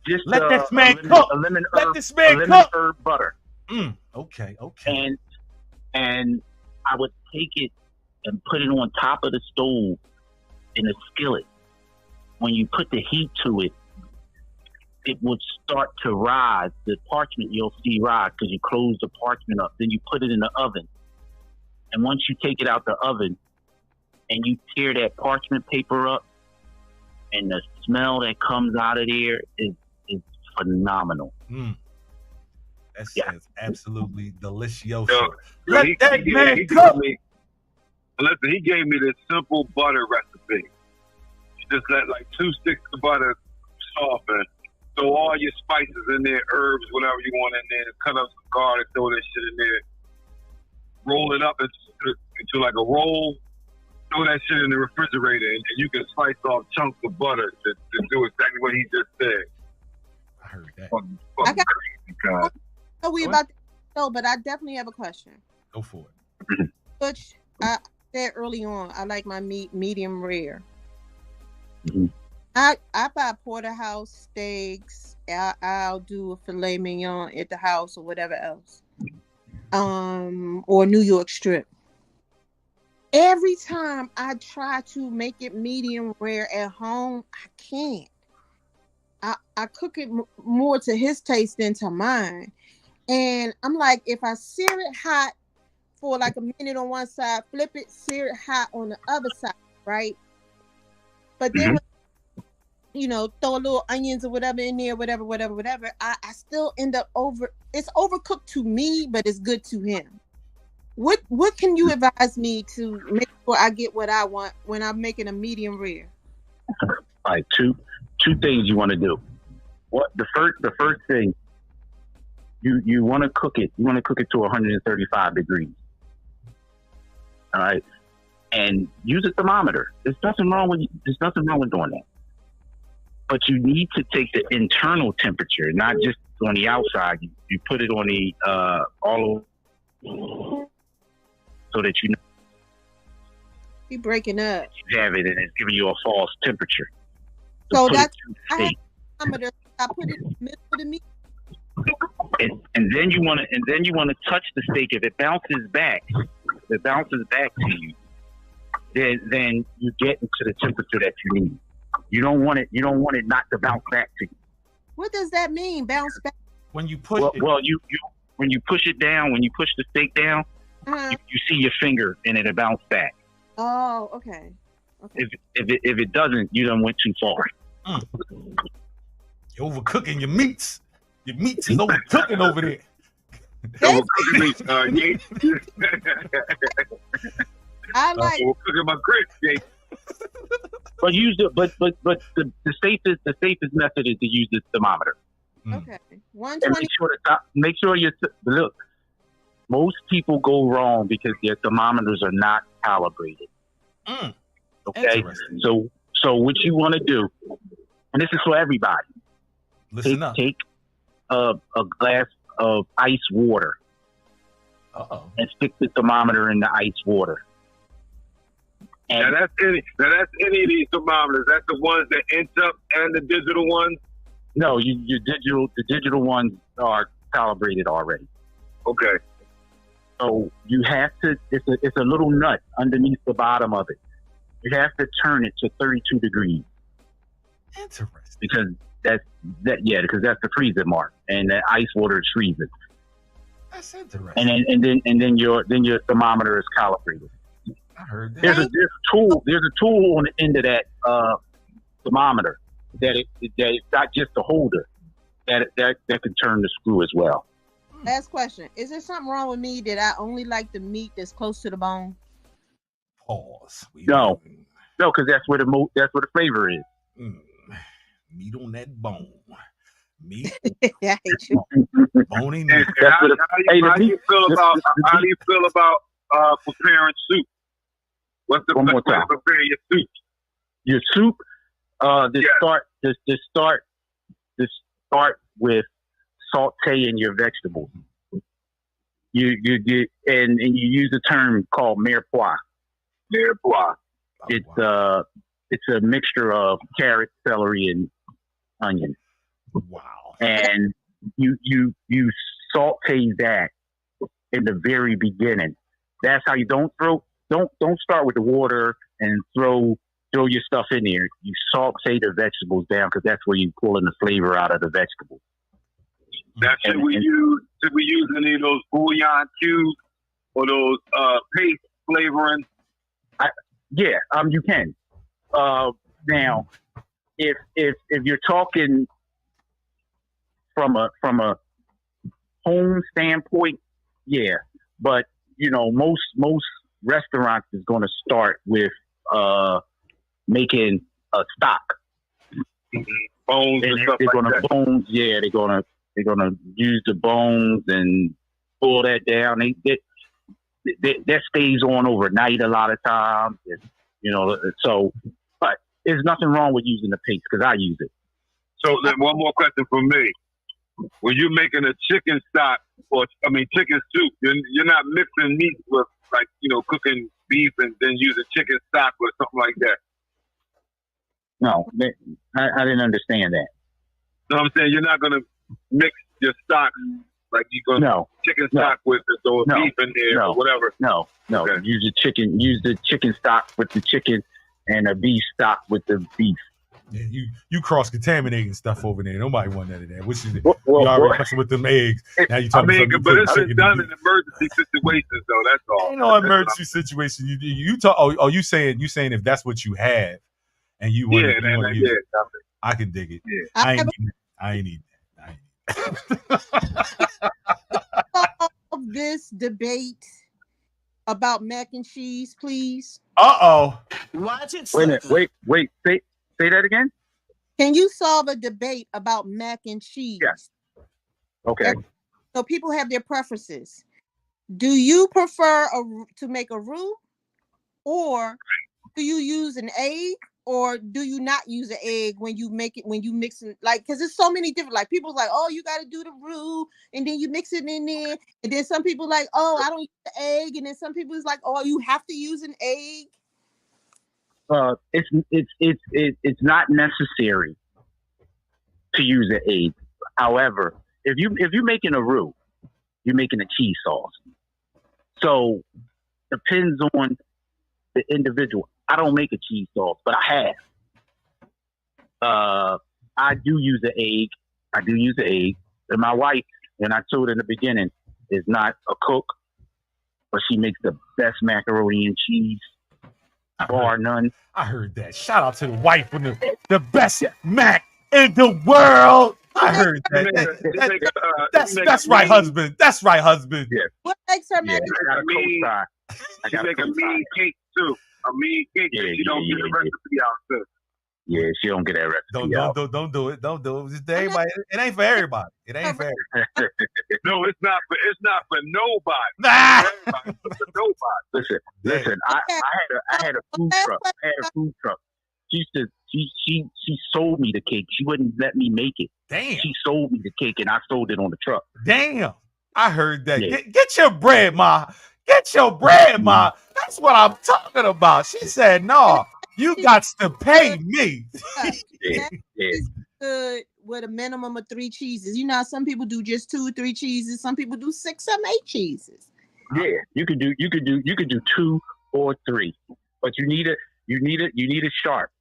Just let this man cook. Let this man cook. Herb butter. Okay. And I would take it and put it on top of the stove in a skillet. When you put the heat to it, it would start to rise. The parchment you'll see rise because you close the parchment up. Then you put it in the oven. And once you take it out the oven and you tear that parchment paper up, and the smell that comes out of there is phenomenal. That sounds absolutely delicious. Let that man cook. Listen, he gave me this simple butter recipe. You just let like 2 sticks of butter soften. Throw all your spices in there, herbs, whatever you want in there. Cut up some garlic, throw that shit in there. Roll it up into into like a roll. Throw that shit in the refrigerator, and you can slice off chunks of butter to do exactly what he just said. I heard that. Fucking crazy, God. So we about to go, but I definitely have a question. Go for it. Which I said early on, I like my meat medium rare. Mm-hmm. I buy porterhouse steaks. I'll do a filet mignon at the house or whatever else. Or New York strip. Every time I try to make it medium rare at home, I can't. I cook it more to his taste than to mine. And I'm like, if I sear it hot for like a minute on one side, flip it, sear it hot on the other side, right? But then, throw a little onions or whatever in there, whatever. I still end up it's overcooked to me, but it's good to him. What can you advise me to make sure I get what I want when I'm making a medium rare? All right, two things you want to do. What the first thing, you want to cook it. You want to cook it to 135 degrees. All right, and use a thermometer. There's nothing wrong with doing that. But you need to take the internal temperature, not just on the outside. You put it on the all over, so that you know you breaking up. You have it, and it's giving you a false temperature. So that's I put it in the middle of the meat. And then you want to touch the steak. If it bounces back to you, then you get into the temperature that you need. You don't want it not to bounce back to you. What does that mean? Bounce back? When you push it. Well, you when you push it down, when you push the steak down, you see your finger and it'll bounce back. Oh, okay. If it doesn't, you done went too far. You're overcooking your meats. Your meats is overcooking over there. Overcooking me, I like overcooking my grits, Jake. But use the safest method is to use the thermometer. Okay. 120. And make sure you look. Most people go wrong because their thermometers are not calibrated. Okay, so what you want to do, and this is for everybody. Listen up. Take a glass of ice water and stick the thermometer in the ice water. Now that's any of these thermometers. That's the ones that inch up and the digital ones. No, the digital ones are calibrated already. Okay. So you have to. It's a little nut underneath the bottom of it. You have to turn it to 32 degrees. Interesting. Because that's the freezer mark, and the ice water is freezing. That's interesting. And then your thermometer is calibrated. I heard that. There's a tool on the end of that thermometer that it's not just a holder that can turn the screw as well. Last question: is there something wrong with me that I only like the meat that's close to the bone? Pause. No, because that's where the flavor is. Meat on that bone. Meat. I hate you. Bony. How do you feel about preparing soup? What's the best way to prepare your soup? Your soup. Start with sauteing your vegetables. You get and you use a term called mirepoix. Mirepoix. It's a mixture of carrot, celery, and onion. Wow. And you saute that in the very beginning. That's how you don't start with the water and throw your stuff in there. You saute the vegetables down because that's where you pulling the flavor out of the vegetables. Now, should we use any of those bouillon cubes or those paste flavoring? You can. Now, if you're talking from a home standpoint, yeah, but most restaurants is going to start with making a stock. Bones and stuff like that. Bones, yeah, they're gonna use the bones and pull that down. that stays on overnight a lot of times. So, but there's nothing wrong with using the paste because I use it. So then one more question for me. When you're making a chicken stock chicken soup, you're not mixing meat with cooking beef and then using chicken stock or something like that. No, I didn't understand that. So I'm saying you're not going to mix your stock like you're going to chicken stock with beef in there or whatever. No. Okay. Use the chicken stock with the chicken and a beef stock with the beef. Yeah, you cross contaminating stuff over there. Nobody want none of that. Which is you already messing with them eggs. Now you talking about but it's been done in emergency situations though. That's all. Ain't no emergency situation. You talk. Oh, you saying if that's what you have and you want to use it. I can dig it. Yeah. I ain't need that. This debate about mac and cheese, please. Watch it. Wait. Say that again. Can you solve a debate about mac and cheese? Yes. Okay. So people have their preferences. Do you prefer to make a roux, or do you use an egg, or do you not use an egg when you make it, when you mix it? Like, because there's so many different, like people's like, oh, you got to do the roux and then you mix it in there. And then some people like, oh, I don't use the egg. And then some people is like, oh, you have to use an egg. It's not necessary to use an egg. However, if you're making a roux, you're making a cheese sauce. So depends on the individual. I don't make a cheese sauce, but I have. I do use an egg. And my wife, and I told her in the beginning, is not a cook, but she makes the best macaroni and cheese. Bar none. I heard that. Shout out to the wife with the best mac in the world. I heard that. That's right, husband. That's right, husband. Yeah. What makes her make She make a mean cake too. A mean cake. She don't get the recipe out too. Yeah, she don't get that recipe out. Don't do it. Don't do it. It's everybody. It ain't for everybody. It ain't for everybody. No, it's not for nobody. Nah. It's for nobody. Listen. I had a food truck. She sold me the cake. She wouldn't let me make it. Damn. She sold me the cake and I sold it on the truck. Damn. I heard that. Yeah. Get your bread, Ma. Get your bread, Ma. That's what I'm talking about. She said, no, you got to pay me. Good with a minimum of 3 cheeses. You know, some people do just 2 or 3 cheeses. Some people do 6, 7, 8 cheeses. Yeah, you could do 2 or 3, but you need a sharp.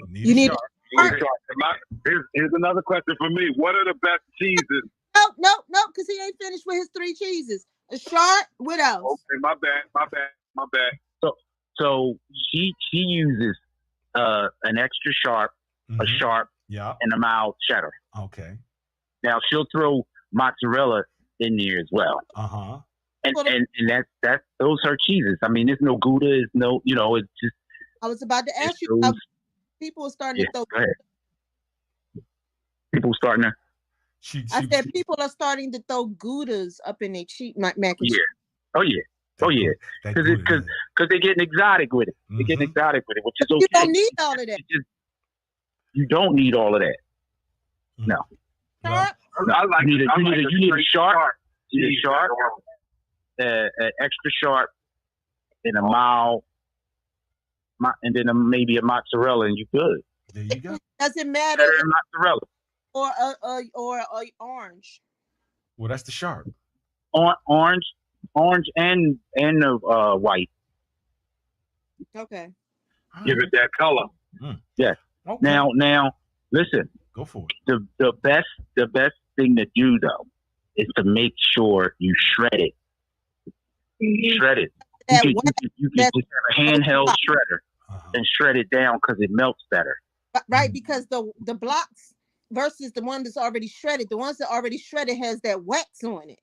You need a sharp. Here's another question for me. What are the best cheeses? No, because he ain't finished with his 3 cheeses. A sharp. What else? Okay, my bad. So she uses an extra sharp, a sharp, and a mild cheddar. Okay. Now she'll throw mozzarella in there as well. And that's those are cheeses. I mean, there's no Gouda, there's no, it's just. I was about to ask you. People are starting to throw. Go ahead. People starting to. I said people are starting to throw Goudas up in their mac and cheese. Oh yeah. Because they're getting exotic with it. They're getting exotic with it, which is okay. You don't need all of that. You don't need all of that. No. You need a sharp. You need a sharp, an extra sharp, and a mild, and then maybe a mozzarella, and you good. There you go. Doesn't matter. Mozzarella. Or orange. Well, that's the sharp. Orange and white. Okay. Give it that color. Yeah. Okay. Now, listen. Go for it. The best thing to do though is to make sure you shred it. Shred it. You can just have a handheld shredder and shred it down because it melts better. Right, because the blocks versus the one that's already shredded. The ones that already shredded has that wax on it.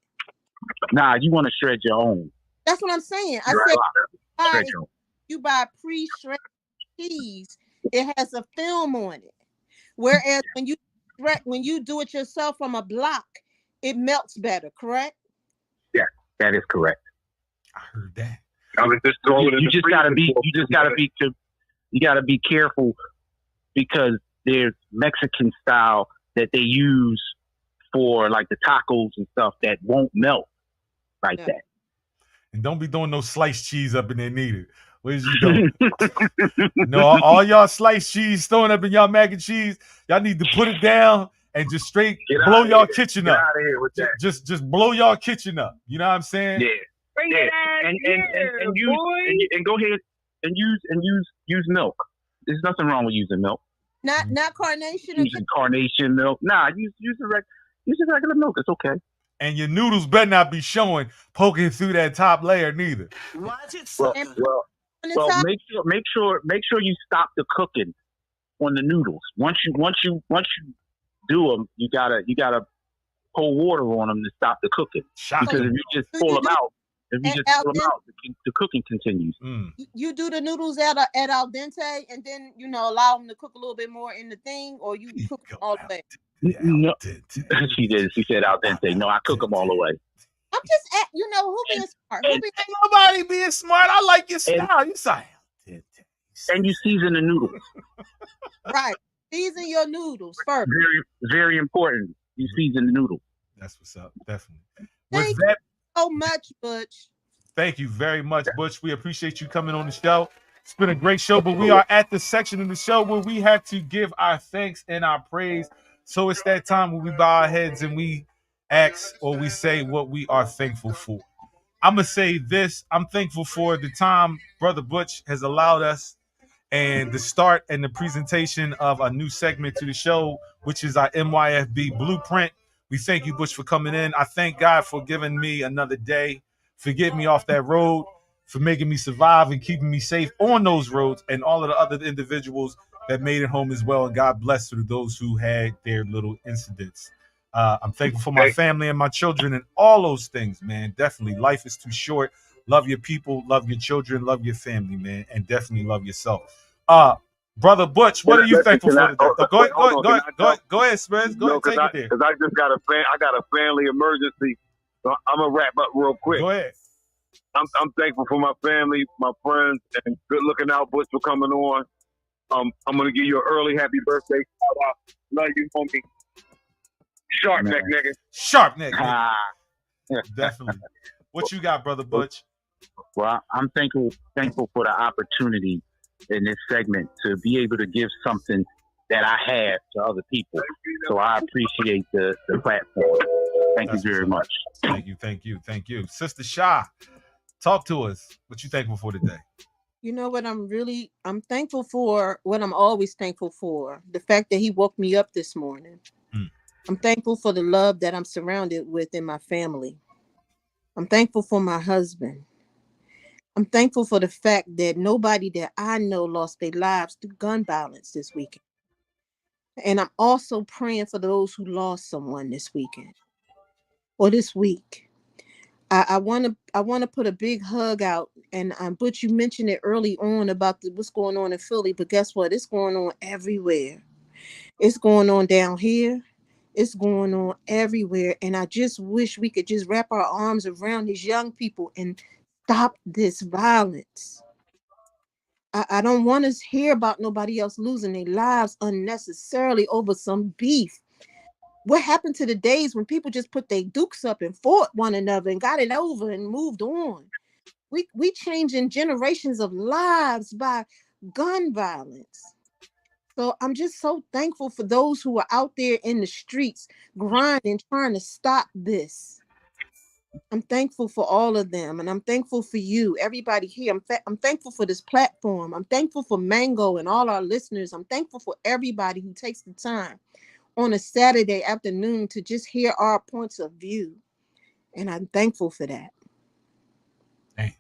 Nah, you want to shred your own. That's what I'm saying. I said you buy pre-shredded cheese, it has a film on it. Whereas when you do it yourself from a block, it melts better, correct? Yeah, that is correct. I heard that. You just gotta be careful because there's Mexican style that they use for like the tacos and stuff that won't melt like that. And don't be doing no sliced cheese up in there neither. Where's you doing? No, all y'all sliced cheese throwing up in y'all mac and cheese, y'all need to put it down and just straight blow y'all kitchen up. Just blow y'all kitchen up. You know what I'm saying? Yeah. And go ahead and use milk. There's nothing wrong with using milk. Not carnation. Using carnation milk. Nah, use regular milk. It's okay. And your noodles better not be showing poking through that top layer neither. Well, make sure you stop the cooking on the noodles. Once you do them, you gotta pour water on them to stop the cooking. Because if you just pull them out, the cooking continues. You do the noodles at al dente, and then allow them to cook a little bit more in the thing, or you cook them all the way. No, she did. She said al dente. No, I cook them all the way. I'm just who being smart. Ain't nobody being smart. I like your style. You say, and you season the noodles. Right, season your noodles first. Very, very important. You season the noodles. That's what's up. Definitely. Thank you so much, Butch. Thank you very much, Butch. We appreciate you coming on the show. It's been a great show, but we are at the section of the show where we have to give our thanks and our praise. So it's that time where we bow our heads and we ask or we say what we are thankful for. I'm going to say this. I'm thankful for the time Brother Butch has allowed us and the start and the presentation of a new segment to the show, which is our MYFB Blueprint. We thank you, Butch, for coming in. I thank God for giving me another day, for getting me off that road, for making me survive and keeping me safe on those roads, and all of the other individuals that made it home as well. And God bless to those who had their little incidents. I'm thankful for my family and my children and all those things, man. Definitely. Life is too short. Love your people, love your children, love your family, man, and definitely love yourself. Brother Butch, what are you thankful for today? Go ahead, Spence. Go ahead, take it there. Because I just got a family emergency, so I'm gonna wrap up real quick. Go ahead. I'm thankful for my family, my friends, and good looking out, Butch, for coming on. I'm gonna give you an early happy birthday shout out. Love you, homie. Sharp neck, nigga. Sharp neck. Definitely. What you got, Brother Butch? Well, I'm thankful for the opportunity in this segment to be able to give something that I have to other people. So I appreciate the platform. Thank you very much. Thank you. Sister Shah, talk to us. What you thankful for today? You know what I'm thankful for, what I'm always thankful for, the fact that he woke me up this morning. I'm thankful for the love that I'm surrounded with in my family. I'm thankful for my husband. I'm thankful for the fact that nobody that I know lost their lives to gun violence this weekend. And I'm also praying for those who lost someone this weekend or this week. I want to put a big hug out, and Butch, you mentioned it early on about what's going on in Philly, but guess what? It's going on everywhere. It's going on down here. It's going on everywhere, and I just wish we could just wrap our arms around these young people and stop this violence. I don't want to hear about nobody else losing their lives unnecessarily over some beef. What happened to the days when people just put their dukes up and fought one another and got it over and moved on? We changing generations of lives by gun violence. So I'm just so thankful for those who are out there in the streets grinding, trying to stop this. I'm thankful for all of them, and I'm thankful for you, everybody here. I'm thankful for this platform. I'm thankful for Mango and all our listeners. I'm thankful for everybody who takes the time on a Saturday afternoon to just hear our points of view, and I'm thankful for that. Hey,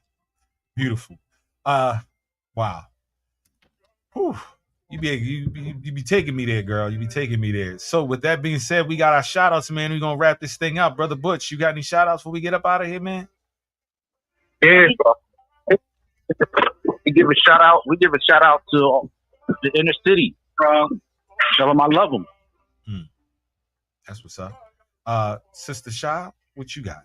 beautiful. Wow. Whew. You be taking me there, girl. You be taking me there. So with that being said, we got our shout outs, man. We're gonna wrap this thing up. Brother Butch, you got any shout outs before we get up out of here, man? Yeah. We give a shout out to the inner city. Tell them I love them. That's what's up. Sister Shah, what you got?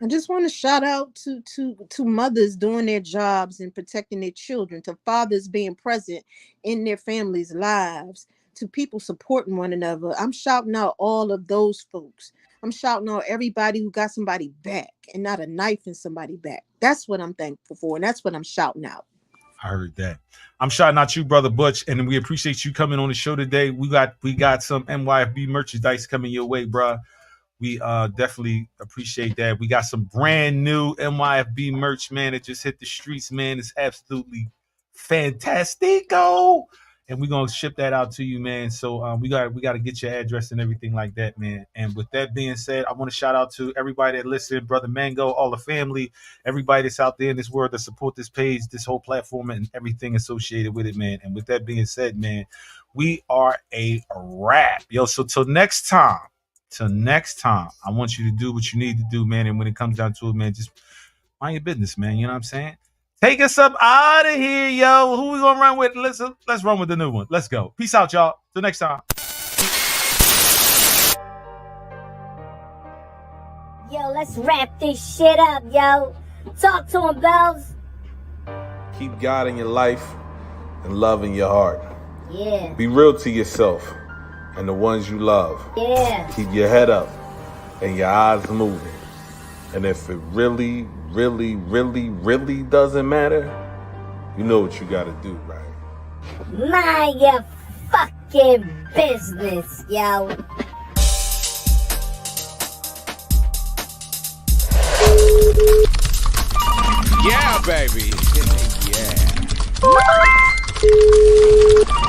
I just want to shout out to mothers doing their jobs and protecting their children, to fathers being present in their families' lives, to people supporting one another. I'm shouting out all of those folks. I'm shouting out everybody who got somebody back and not a knife in somebody back. That's what I'm thankful for, and that's what I'm shouting out. I heard that. I'm shouting out you, Brother Butch, and we appreciate you coming on the show today. We got some MYFB merchandise coming your way, bro. We definitely appreciate that. We got some brand new MYFB merch, man. It just hit the streets, man. It's absolutely fantastico. And we're gonna ship that out to you, man. So we got to get your address and everything like that, man. And with that being said, I want to shout out to everybody that listened, Brother Mango, all the family, everybody that's out there in this world that support this page, this whole platform, and everything associated with it, man. And with that being said, man, we are a wrap, yo. So till next time, I want you to do what you need to do, man. And when it comes down to it, man, just mind your business, man. You know what I'm saying? Take us up out of here, yo. Who we gonna run with? Let's run with the new one. Let's go. Peace out, y'all. Till next time. Yo, let's wrap this shit up, yo. Talk to him, Bells. Keep God in your life and love in your heart. Yeah. Be real to yourself and the ones you love. Yeah. Keep your head up and your eyes moving. And if it really, really, really, really doesn't matter, you know what you gotta do, right? Mind your fucking business, yo. Yeah, baby. Yeah.